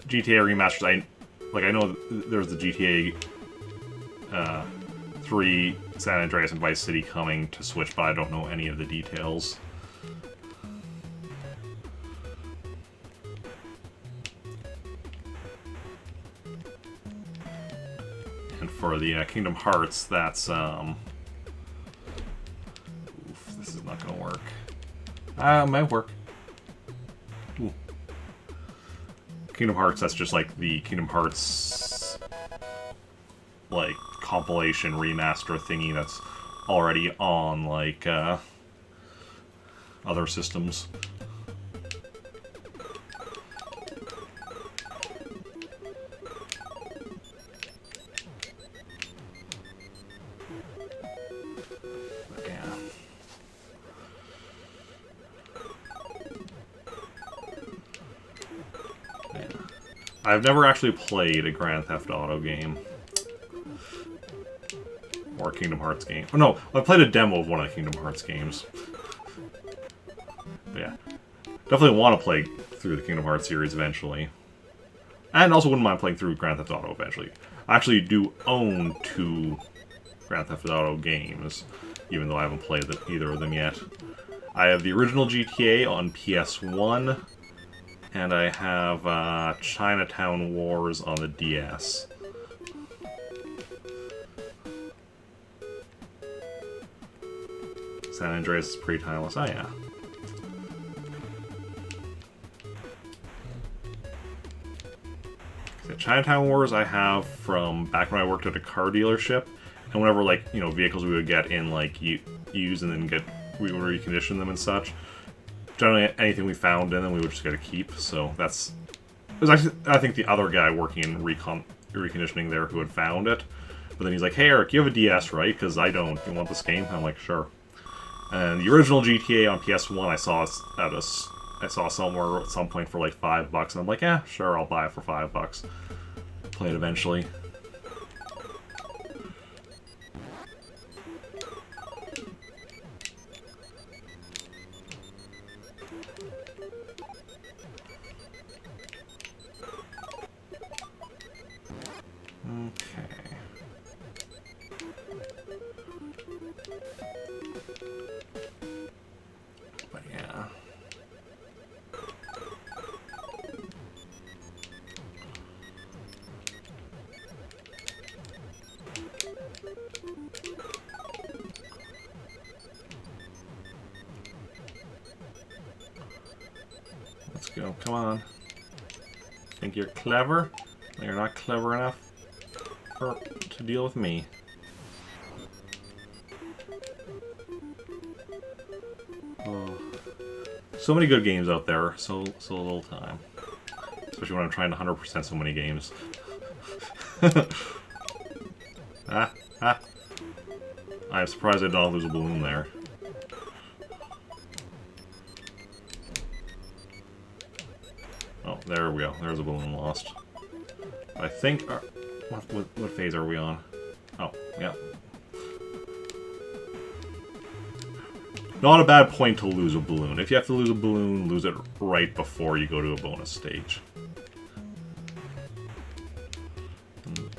S1: remasters. I know there's the GTA 3 San Andreas and Vice City coming to Switch, but I don't know any of the details. And for the Kingdom Hearts, that's oof, this is not gonna work. Might work. Ooh. Kingdom Hearts, that's just like the Kingdom Hearts like compilation remaster thingy that's already on like other systems. I've never actually played a Grand Theft Auto game. Or a Kingdom Hearts game. Oh no, I played a demo of one of the Kingdom Hearts games. But yeah. Definitely want to play through the Kingdom Hearts series eventually. And also wouldn't mind playing through Grand Theft Auto eventually. I actually do own 2 Grand Theft Auto games, even though I haven't played either of them yet. I have the original GTA on PS1, and I have Chinatown Wars on the DS. San Andreas is pretty timeless. Oh yeah. So Chinatown Wars I have from back when I worked at a car dealership, and whenever like vehicles we would get in like use and then we would recondition them and such. Generally, anything we found in them, we would just get to keep. So it was actually, I think, the other guy working in reconditioning there who had found it. But then he's like, "Hey, Eric, you have a DS, right? Because I don't. You want this game?" I'm like, "Sure." And the original GTA on PS1, I saw somewhere at some point for like $5, and I'm like, "Yeah, sure, I'll buy it for $5." Play it eventually. Let's go. Come on. Think you're clever? You're not clever enough to deal with me. Oh. So many good games out there, so little time. Especially when I'm trying to 100% so many games. I'm surprised I don't lose a balloon there. Oh, there we go. There's a balloon lost. I think... what phase are we on? Oh, yeah. Not a bad point to lose a balloon. If you have to lose a balloon, lose it right before you go to a bonus stage. And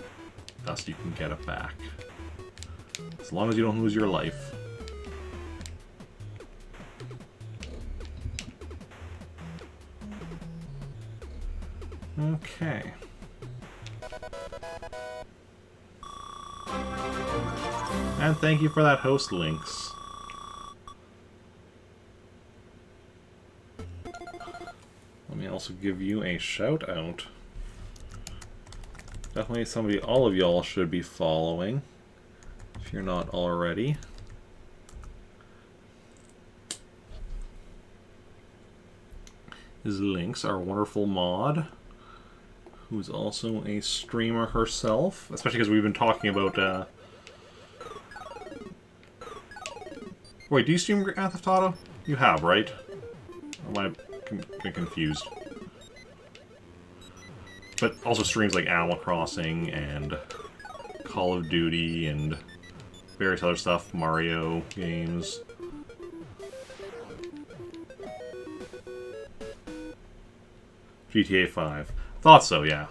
S1: thus you can get it back. As long as you don't lose your life. Okay. And thank you for that host, Lynx. Let me also give you a shout out. Definitely somebody all of y'all should be following, if you're not already. Is Lynx, our wonderful mod, who's also a streamer herself, especially because we've been talking about, Wait, do you stream Grand Theft Auto? You have, right? Or am I confused? But also streams like Animal Crossing and Call of Duty and various other stuff, Mario games. GTA 5. Thought so, yeah.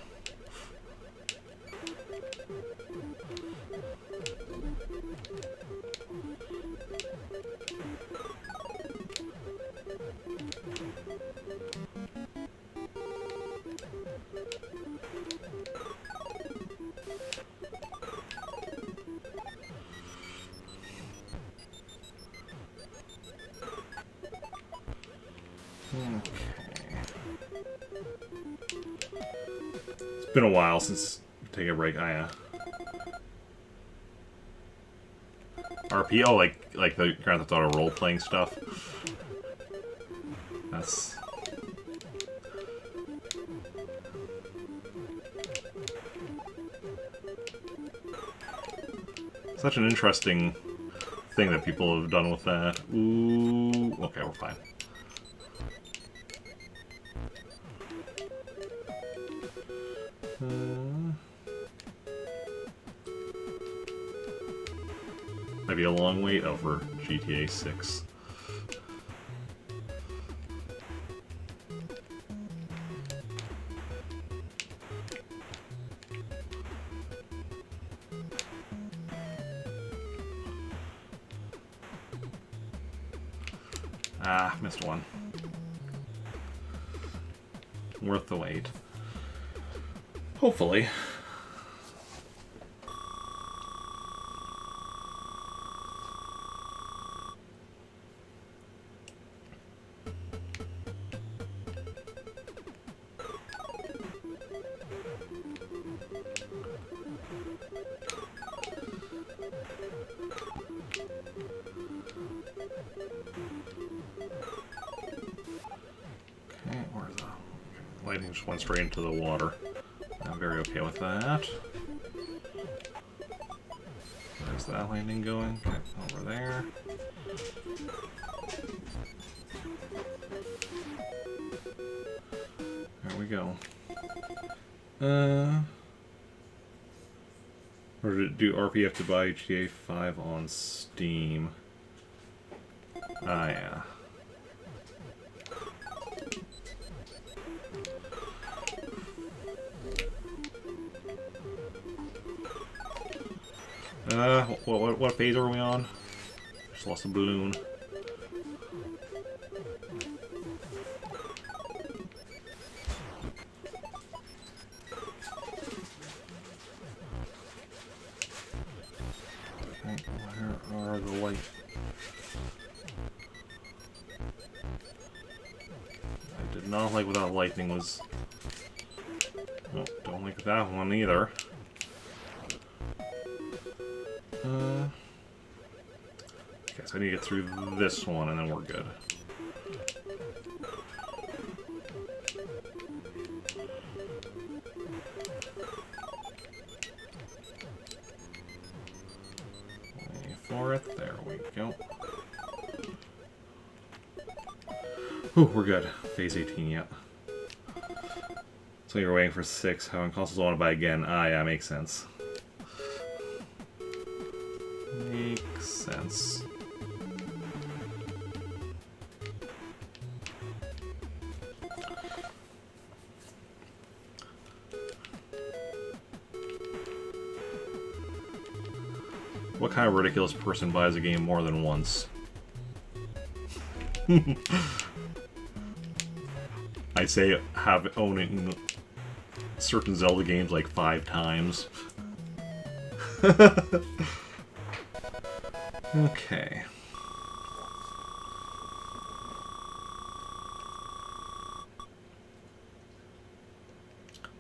S1: It's been a while since taking a break. RP, oh, like the Grand Theft Auto role-playing stuff. That's... such an interesting thing that people have done with that. Ooh, okay, we're fine. Might be a long wait over GTA 6. Ah, missed one. Worth the wait. Hopefully. Lightning just went straight into the water. I'm very okay with that. Where's that lightning going? Okay, over there. There we go. Or do RP have to buy GTA 5 on Steam? Ah, yeah. What phase are we on? Just lost a balloon. Okay, where are the light? I did not like what that lightning was. Oh, don't like that one either. Okay, so I need to get through this one and then we're good. Wait for it. There we go. Whew, we're good. Phase 18, yep. So you're waiting for 6. How on consoles I want to buy again? Ah, yeah, makes sense. Makes sense. What kind of ridiculous person buys a game more than once? I say have owning certain Zelda games like 5 times. Okay.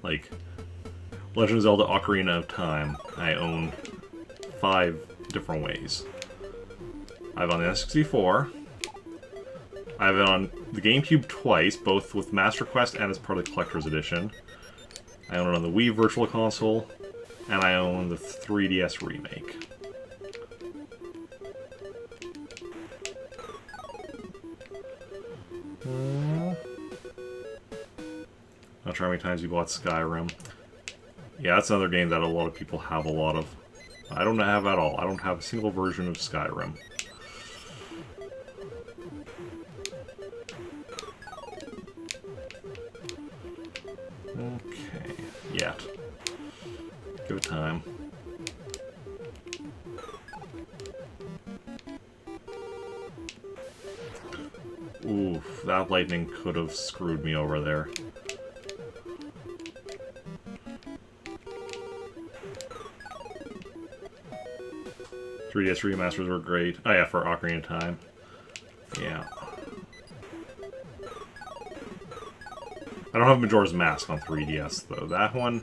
S1: Like, Legend of Zelda Ocarina of Time, I own 5 different ways. I have it on the N64. I have it on the GameCube twice, both with Master Quest and as part of the Collector's Edition. I own it on the Wii Virtual Console, and I own the 3DS Remake. Not sure how many times you bought Skyrim. Yeah, that's another game that a lot of people have a lot of. I don't have at all. I don't have a single version of Skyrim. Okay. Yet. Give it time. Oof, that lightning could have screwed me over there. .3DS remasters were great. Oh yeah, for Ocarina of Time. Yeah. I don't have Majora's Mask on 3DS, though. That one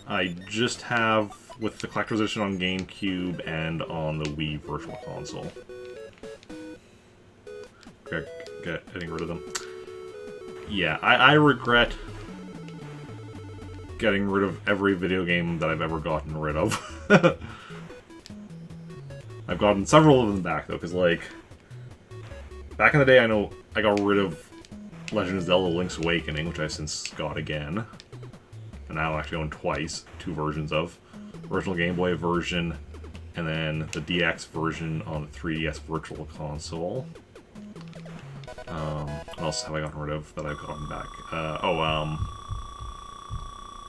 S1: I just have with the Collector's Edition on GameCube and on the Wii Virtual Console. Getting rid of them. Yeah, I regret getting rid of every video game that I've ever gotten rid of. I've gotten several of them back, though, because, like, back in the day, I know I got rid of Legend of Zelda Link's Awakening, which I since got again. And now I actually own twice, 2 versions of. Original Game Boy version, and then the DX version on the 3DS Virtual Console. What else have I gotten rid of that I've gotten back?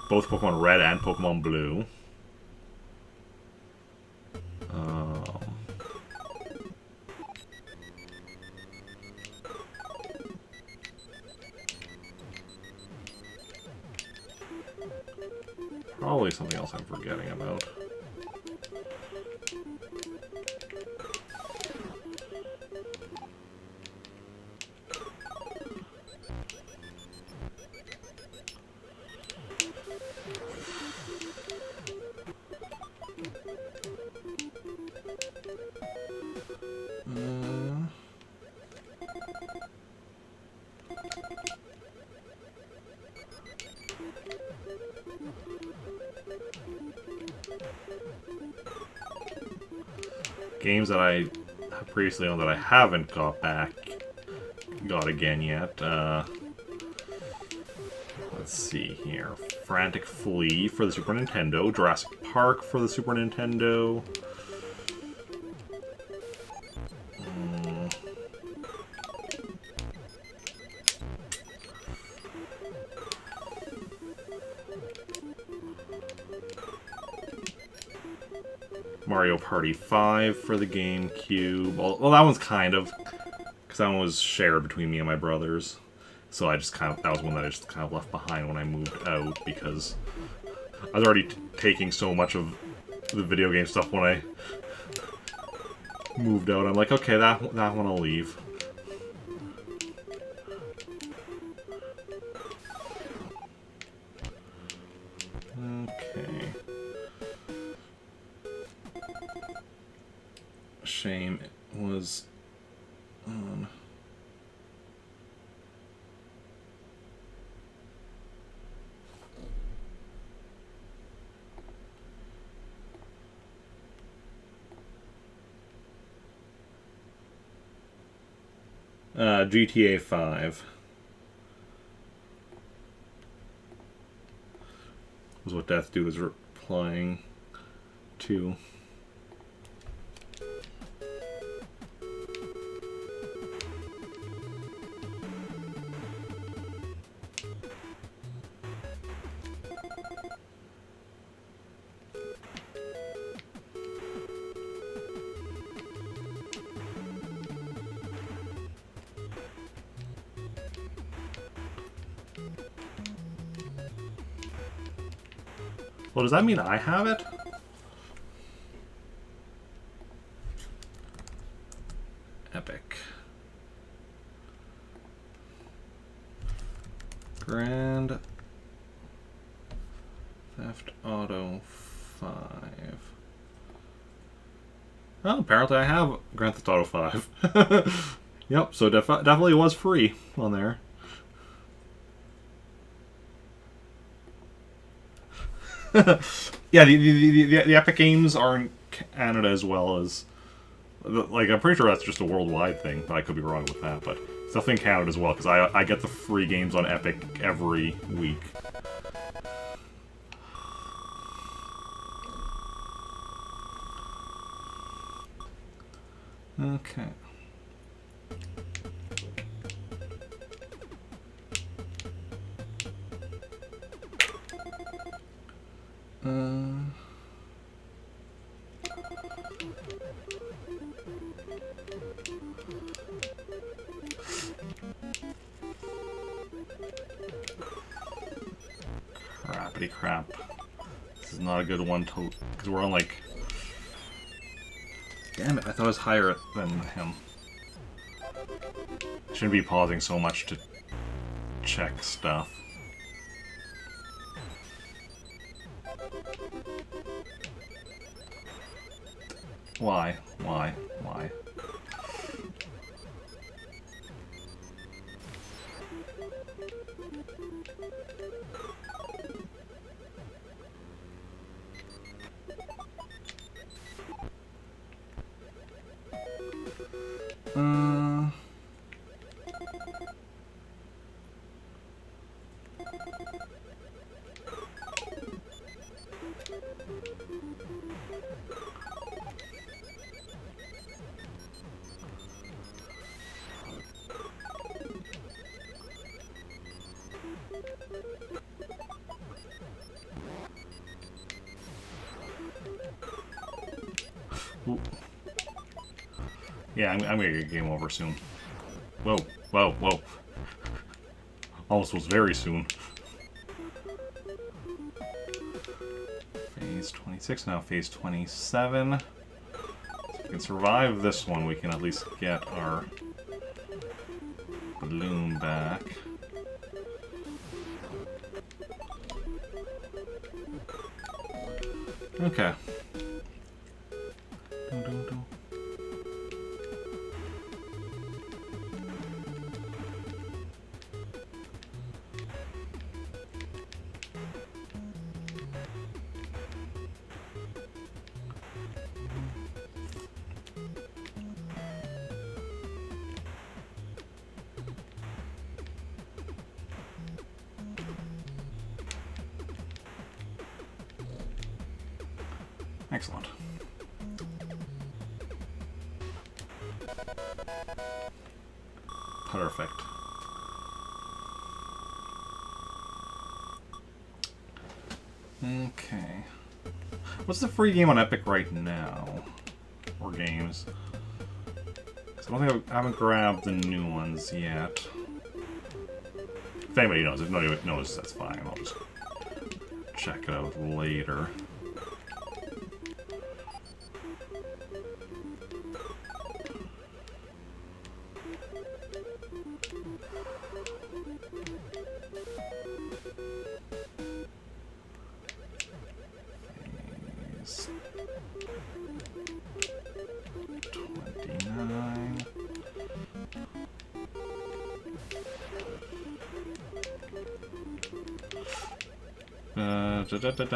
S1: Both Pokemon Red and Pokemon Blue. Probably something else I'm forgetting about. Games that I previously owned that I haven't got again yet. Let's see here. Frantic Flea for the Super Nintendo. Jurassic Park for the Super Nintendo. Mario Party 5 for the GameCube. Well, that one's kind of, because that one was shared between me and my brothers. So I just that was one that I just kind of left behind when I moved out, because I was already taking so much of the video game stuff when I moved out. I'm like, okay, that one I'll leave. Okay. Shame was on. GTA 5 was what Death Dude was replying to. Well, does that mean I have it? Epic. Grand Theft Auto 5. Oh, apparently I have Grand Theft Auto 5. Yep, so definitely was free on there. Yeah, the Epic Games are in Canada as well as... Like, I'm pretty sure that's just a worldwide thing, but I could be wrong with that, but it's definitely in Canada as well, because I get the free games on Epic every week. Okay. Crappity crap. This is not a good one to... Because we're on like... Damn it, I thought I was higher than him. Shouldn't be pausing so much to check stuff. Why? Why? Why? Ooh. Yeah, I'm gonna get game over soon. Whoa, whoa, whoa. Almost was very soon. Phase 26, now phase 27. So if we can survive this one, we can at least get our balloon back. Okay. Excellent. Perfect. Okay. What's the free game on Epic right now? Or games? I don't think I haven't grabbed the new ones yet. If anybody knows, if nobody knows, that's fine. I'll just check it out later. Phase 29.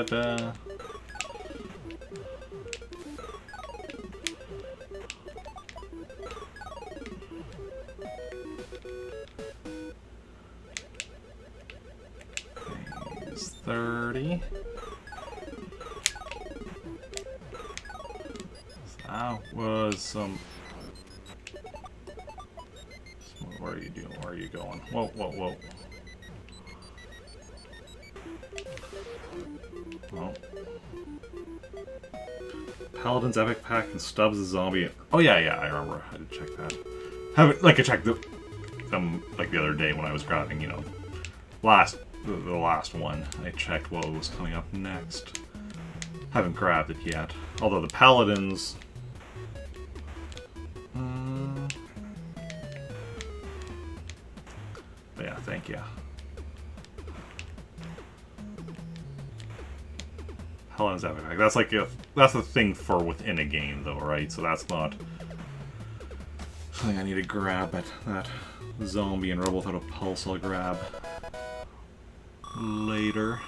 S1: Da. Phase 30. That was some... What are you doing? Where are you going? Whoa, whoa, whoa. Well. Paladin's Epic Pack and Stubbs the Zombie. Oh yeah, I remember. I did check that. I checked them like the other day when I was grabbing, you know, the last one. I checked what was coming up next. Haven't grabbed it yet. Although the Paladins. But yeah, thank you. Paladin's Epic Pack. That's like that's a thing for within a game, though, right? So that's not something I need to grab. But that zombie and Rebel Without a Pulse, I'll grab later.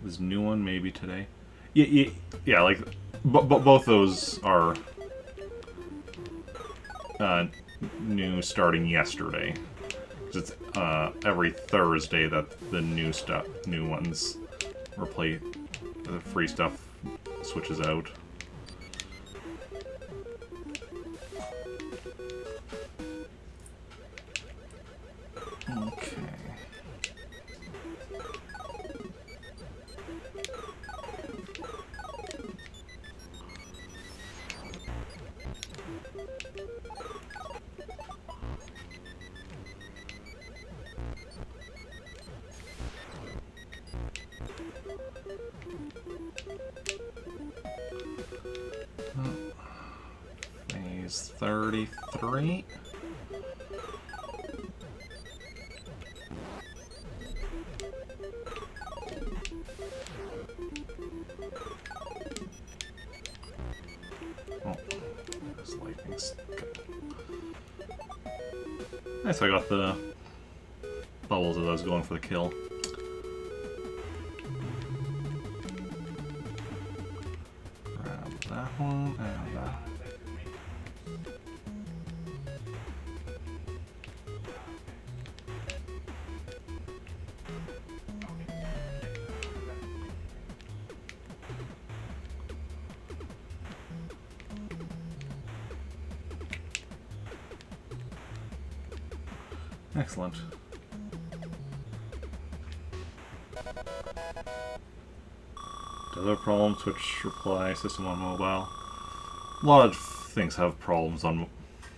S1: This new one maybe today. Yeah. Like both those are new starting yesterday. It's every Thursday that the new ones the free stuff switches out. Okay. Phase 33. Oh, this lightning's good. Nice, I got the bubbles as I was going for the kill. Grab that one and that. Excellent. Other problem, Twitch reply system on mobile. A lot of things have problems on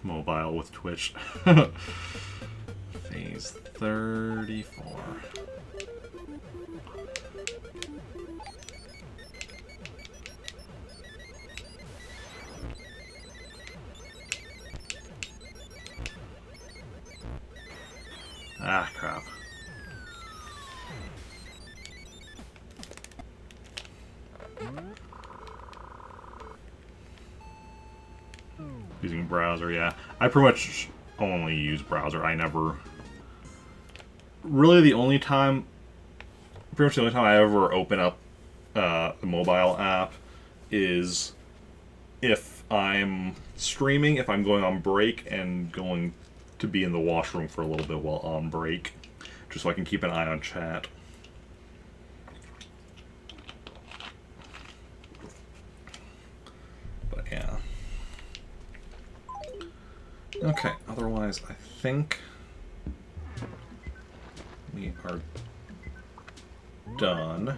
S1: mobile with Twitch. Phase 34. Ah, crap. Using browser, yeah. I pretty much only use browser. I never... Really the only time... Pretty much the only time I ever open up the mobile app is if I'm streaming, if I'm going on break and going to be in the washroom for a little bit while on break, just so I can keep an eye on chat. But yeah. Okay, otherwise I think we are done.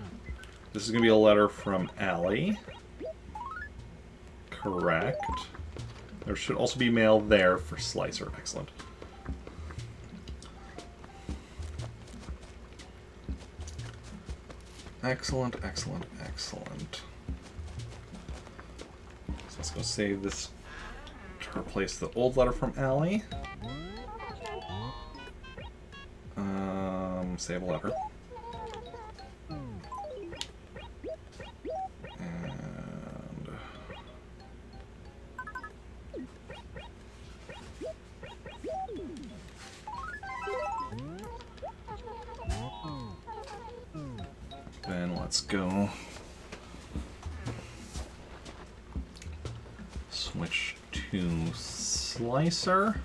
S1: This is going to be a letter from Allie. Correct. There should also be mail there for Slicer. Excellent. Excellent, excellent, excellent. So let's go save this to replace the old letter from Allie. Save a letter. And then let's go switch to Slicer.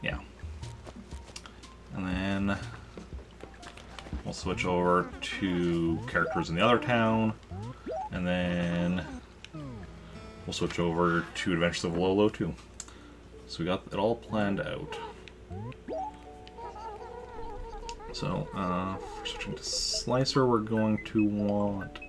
S1: Yeah. And then we'll switch over to characters in the other town. And then we'll switch over to Adventures of Lolo too. So we got it all planned out. So, for switching to Slicer, we're going to want...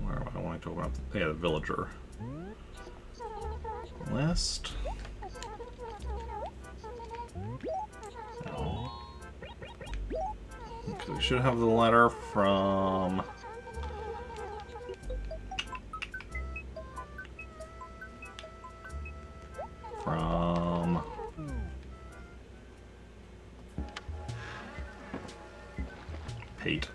S1: where am I wanting to open up? Yeah, the villager list. Okay, we should have the letter from... Pate.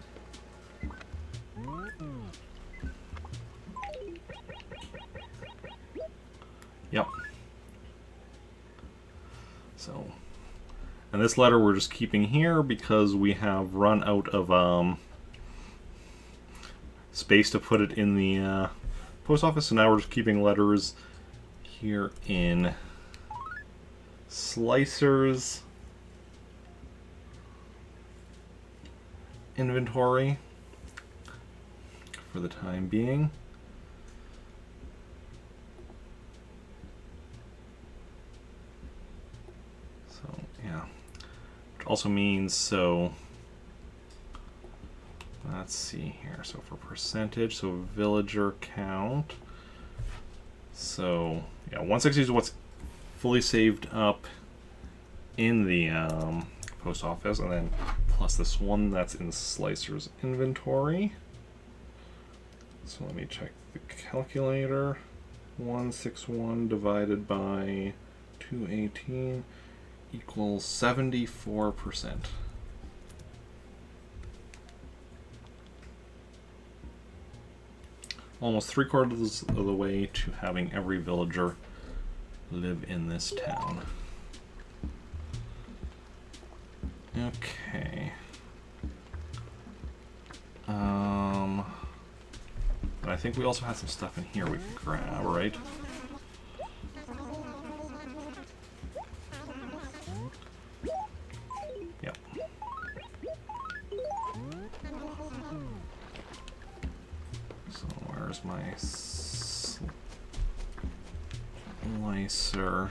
S1: Yep. So, And this letter we're just keeping here because we have run out of space to put it in the post office. So now we're just keeping letters here in Slicer's inventory for the time being. So yeah, which also means, so let's see here, so for percentage, so villager count, so yeah, 160 is what's fully saved up in the post office, and then plus this one that's in Slicer's inventory. So let me check the calculator. 161 divided by 218 equals 74%. Almost 3/4 of the way to having every villager live in this town. Okay. But I think we also had some stuff in here we can grab, right? Yep. So where's my slicer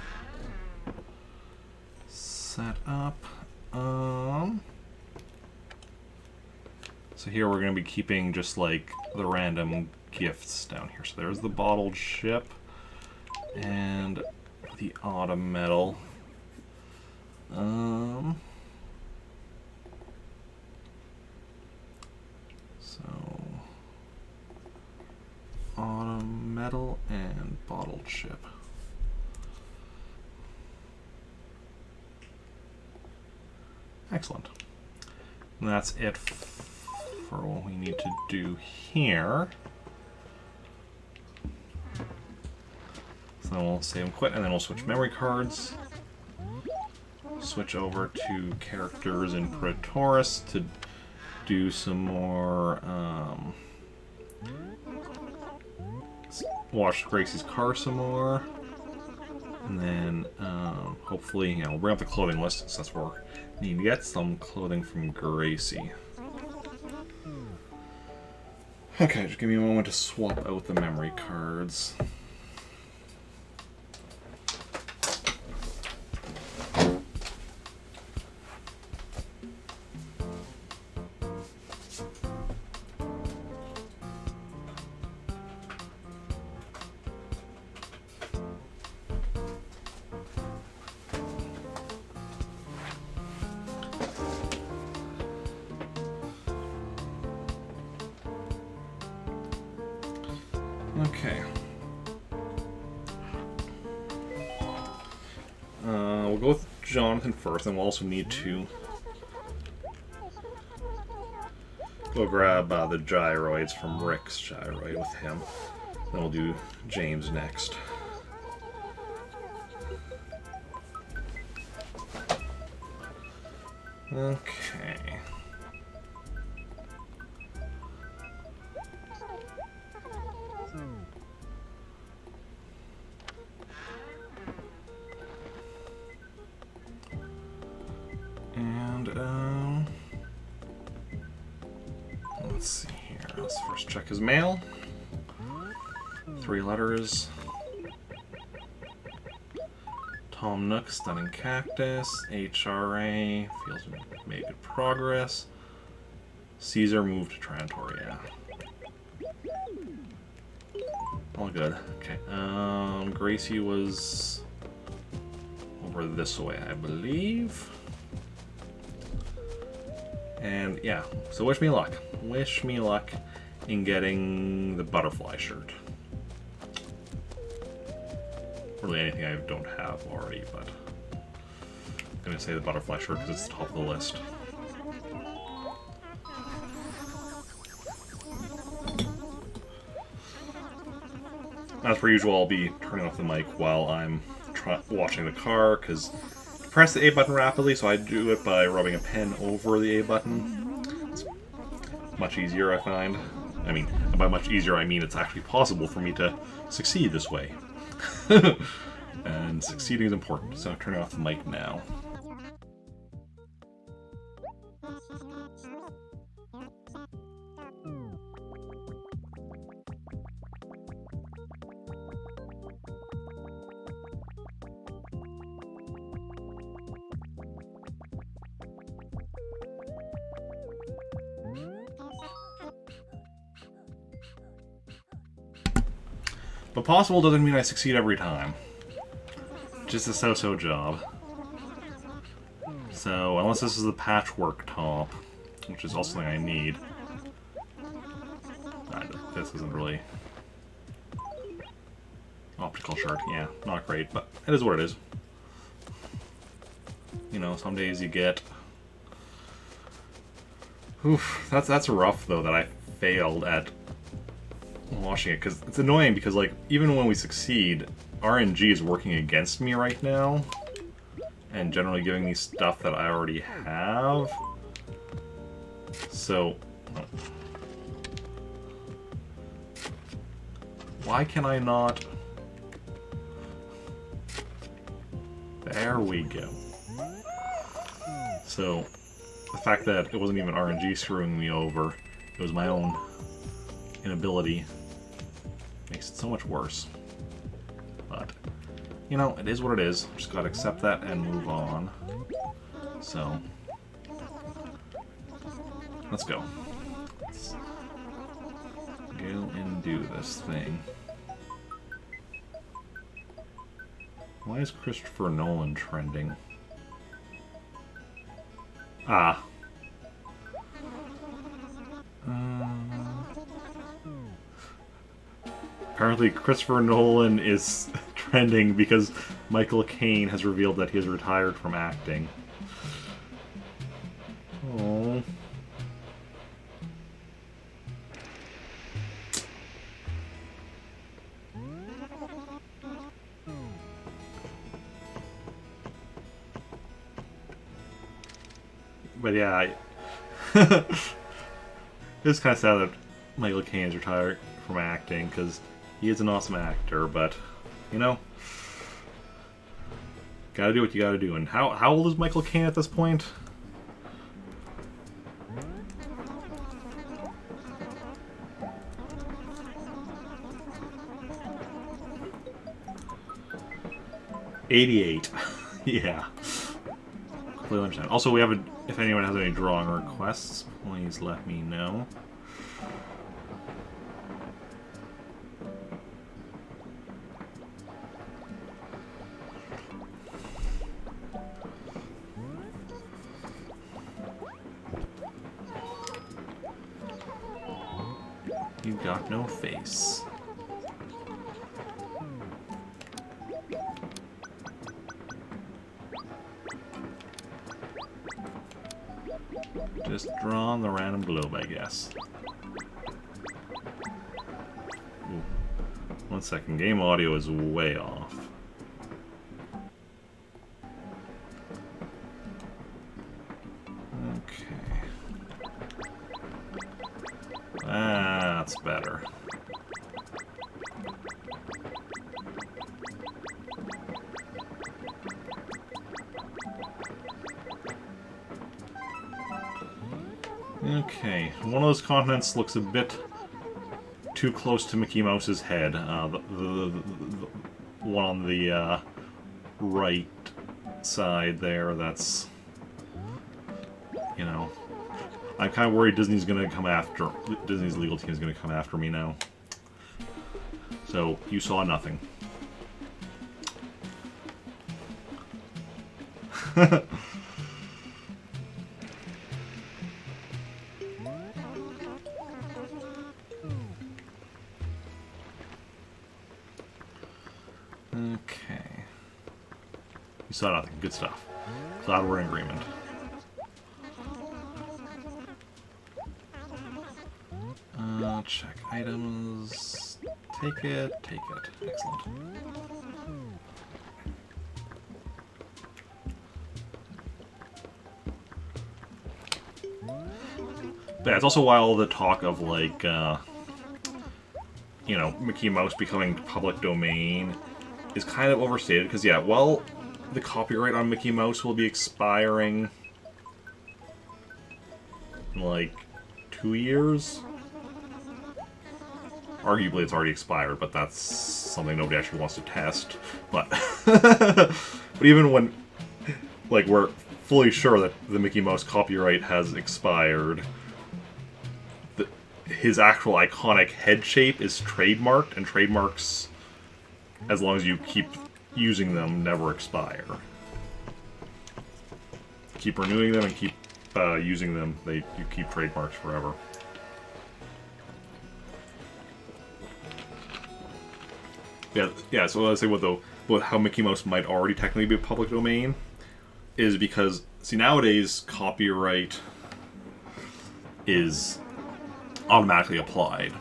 S1: set up? So here we're going to be keeping just like the random gifts down here. So there's the bottled ship and the autumn metal. So autumn metal and bottled ship. Excellent. And that's it for what we need to do here. So then we'll save and quit, and then we'll switch memory cards. Switch over to characters in Praetoris to do some more watch Gracie's car some more. And then hopefully, we'll bring up the clothing list since that's where we need to get some clothing from Gracie. Okay, just give me a moment to swap out the memory cards. Okay. We'll go with Jonathan first, and we'll also need to go grab the gyroids from Rick's gyroid with him. Then we'll do James next. Okay. And, let's see here. Let's first check his mail. 3 letters. Tom Nook, Stunning Cactus. HRA, feels made good progress. Caesar moved to Trantoria. All good. Okay. Gracie was over this way, I believe. And yeah, so wish me luck. Wish me luck in getting the butterfly shirt. Really anything I don't have already, but I'm gonna say the butterfly shirt because it's the top of the list. As per usual, I'll be turning off the mic while I'm watching the car, because press the A button rapidly, so I do it by rubbing a pen over the A button. It's much easier, I find. I mean, by much easier, I mean it's actually possible for me to succeed this way. And succeeding is important, so I'm turning off the mic now. But possible doesn't mean I succeed every time. Just a so-so job. So, unless this is the patchwork top, which is also something I need. This isn't really... Optical shard, yeah, not great, but it is what it is. You know, some days you get... Oof, that's rough, though, that I failed at washing it, because it's annoying, because, like, even when we succeed, RNG is working against me right now, and generally giving me stuff that I already have. So... why can I not... There we go. So, the fact that it wasn't even RNG screwing me over, it was my own inability, makes it so much worse. But, you know, it is what it is. Just gotta accept that and move on. So, let's go. Let's go and do this thing. Why is Christopher Nolan trending? Ah. Apparently Christopher Nolan is trending because Michael Caine has revealed that he has retired from acting. Oh. But yeah, it's kind of sad that Michael Caine is retired from acting, because he is an awesome actor, but, you know, gotta do what you gotta do. And how old is Michael Caine at this point? '88. Yeah. Completely understand. Also, we have a... if anyone has any drawing requests, please let me know. You got no face. Just draw on the random globe, I guess. Ooh. 1 second, game audio is way off. Okay. That's better. Okay, one of those continents looks a bit too close to Mickey Mouse's head. The one on the right side there, that's, you know, I'm kind of worried Disney's going to come after, Disney's legal team is going to come after me now. So, you saw nothing. Okay. You saw nothing. Good stuff. Glad we're in agreement. Check items. Take it. Take it. Excellent. Yeah, it's also why all the talk of, like, you know, Mickey Mouse becoming public domain is kind of overstated, because, yeah, well, the copyright on Mickey Mouse will be expiring in, like, 2 years? Arguably, it's already expired, but that's something nobody actually wants to test. But, but even when, like, we're fully sure that the Mickey Mouse copyright has expired, his actual iconic head shape is trademarked, and trademarks, as long as you keep using them, never expire. Keep renewing them and keep using them, you keep trademarks forever. Yeah. So I say what how Mickey Mouse might already technically be public domain is because, see, nowadays copyright is automatically applied.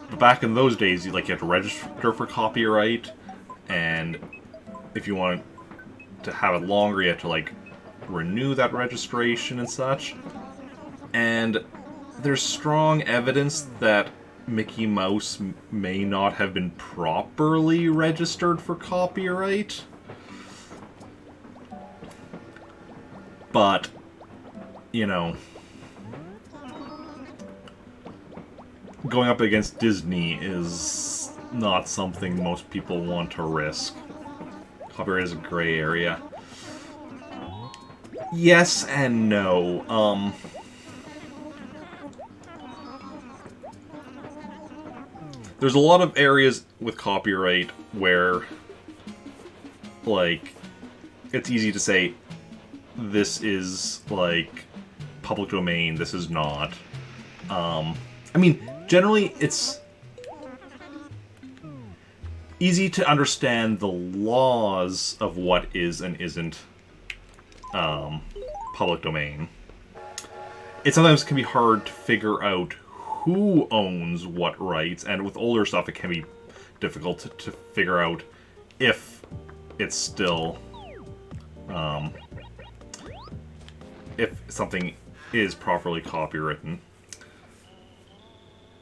S1: But back in those days, you had to register for copyright, and if you wanted to have it longer, you had to renew that registration and such. And there's strong evidence that Mickey Mouse may not have been properly registered for copyright. But, you know, going up against Disney is not something most people want to risk. Copyright is a gray area. Yes and no. There's a lot of areas with copyright where, it's easy to say, this is, public domain, this is not. I mean, generally, it's easy to understand the laws of what is and isn't public domain. It sometimes can be hard to figure out who owns what rights, and with older stuff it can be difficult to figure out if it's still if something is properly copywritten.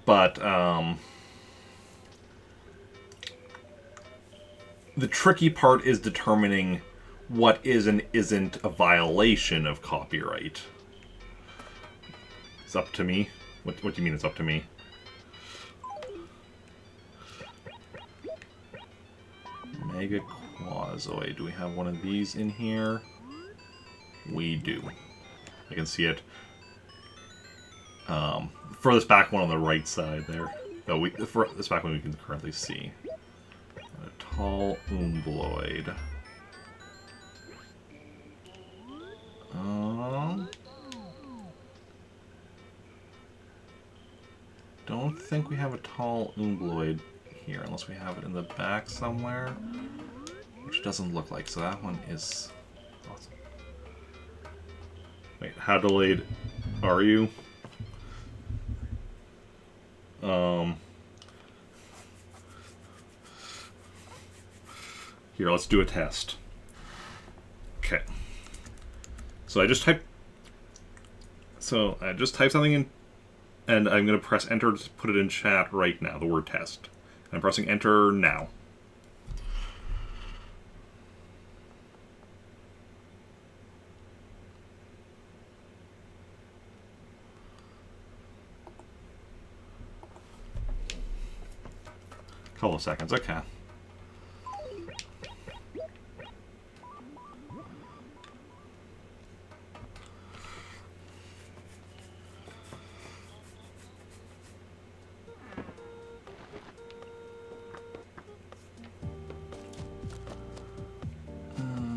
S1: But the tricky part is determining what is and isn't a violation of copyright. It's up to me. What do you mean it's up to me? Mega Quazoid. Do we have one of these in here? We do. I can see it. Furthest back one on the right side there. Though the furthest back one we can currently see. A tall Umbloid. Don't think we have a tall Umbloid here, unless we have it in the back somewhere, which doesn't look like. So that one is awesome. Wait, how delayed are you? Here, let's do a test. Okay. So I just typed something in, and I'm going to press enter to put it in chat right now, the word test. I'm pressing enter now. Couple of seconds, okay.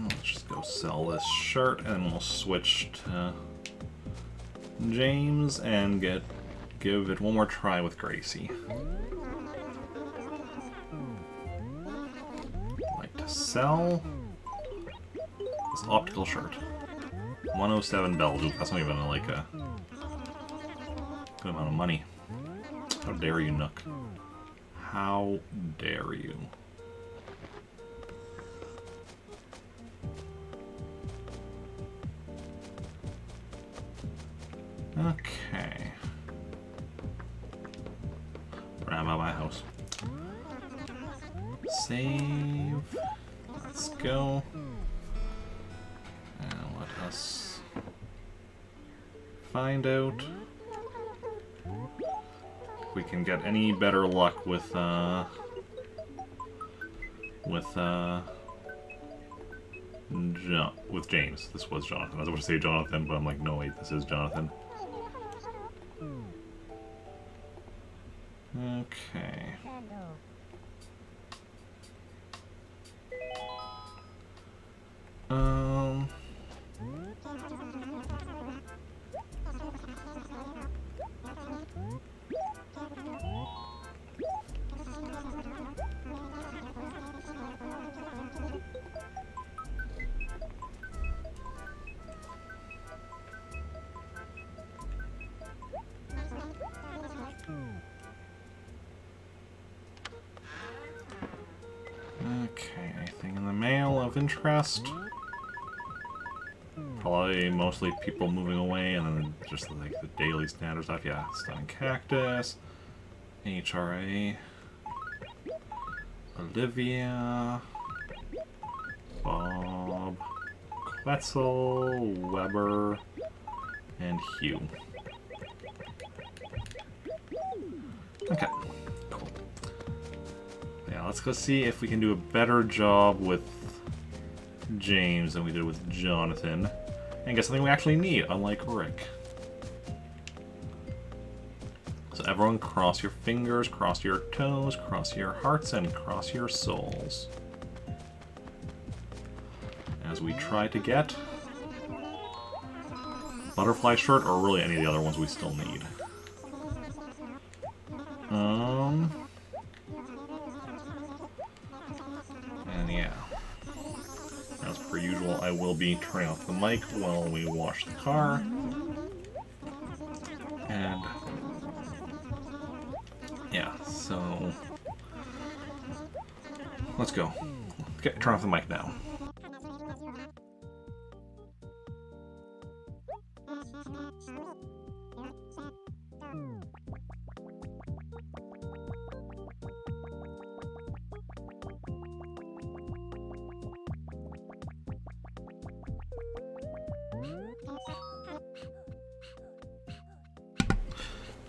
S1: Let's just go sell this shirt, and we'll switch to James and give it one more try with Gracie. Sell this optical shirt. 107 bells. That's not even a good amount of money. How dare you, Nook? How dare you? Okay. Round out my house. Save. Let's go. And let us find out if we can get any better luck with James. This was Jonathan. I was about to say Jonathan, but I'm like, no, wait, this is Jonathan. Okay. Okay, anything in the mail of interest? Probably mostly people moving away, and then just like the daily standard stuff. Yeah, Stunning Cactus, HRA, Olivia, Bob, Quetzal, Weber, and Hugh. Okay, cool. Yeah, let's go see if we can do a better job with James than we did with Jonathan. And get something we actually need, unlike Rick. So everyone cross your fingers, cross your toes, cross your hearts, and cross your souls. As we try to get Butterfly Shirt, or really any of the other ones we still need. And yeah. As per usual, I will be turning off the mic while we wash the car. And yeah, so let's go. Turn off the mic now.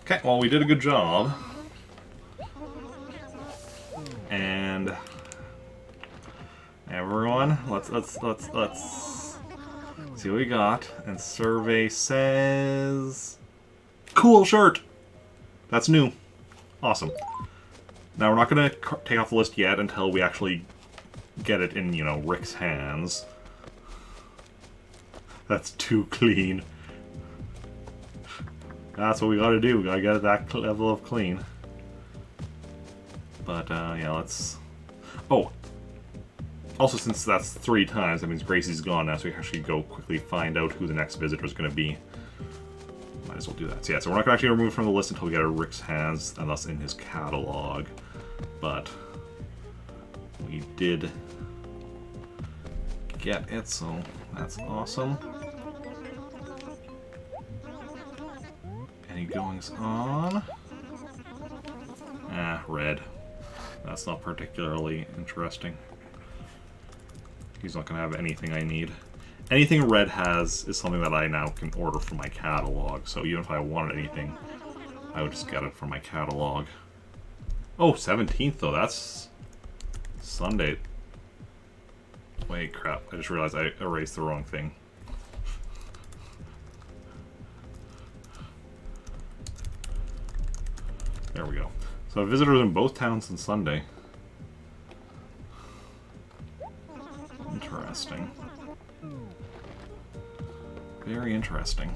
S1: Okay, well, we did a good job. And everyone, let's see what we got. And survey says cool shirt. That's new. Awesome. Now we're not gonna take off the list yet until we actually get it in, you know, Rick's hands. That's too clean. That's what we gotta do. We gotta get that level of clean. But, yeah, let's... Oh! Also, since that's 3 times, that means Gracie's gone now, so we can actually go quickly find out who the next visitor is gonna be. Might as well do that. So, yeah, so we're not gonna actually remove it from the list until we get it in Rick's hands, and thus in his catalog. But... we did... get it, so that's awesome. Any goings on? Ah, red. That's not particularly interesting. He's not going to have anything I need. Anything red has is something that I now can order from my catalog, so even if I wanted anything, I would just get it from my catalog. Oh, 17th though, that's Sunday. Wait, crap, I just realized I erased the wrong thing. There we go. So visitors in both towns on Sunday. Interesting. Very interesting.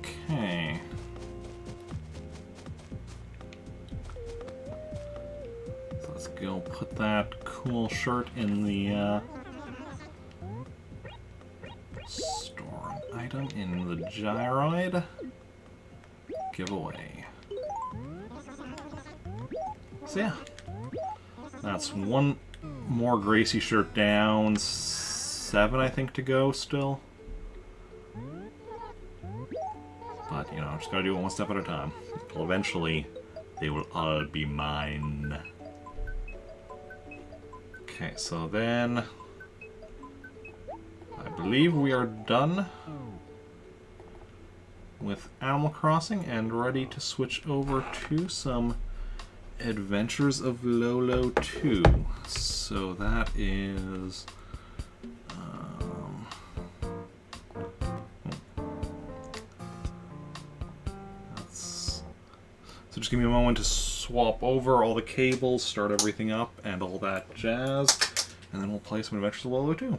S1: Okay. So let's go put that cool shirt in the store an item in the gyroid giveaway. So yeah, that's one more Gracie shirt down. 7, I think, to go still. But, you know, I'm just gotta do it one step at a time. Until eventually, they will all be mine. Okay, so then... I believe we are done with Animal Crossing and ready to switch over to some Adventures of Lolo 2. So that is... So just give me a moment to swap over all the cables, start everything up, and all that jazz, and then we'll play some Adventures of Lolo 2.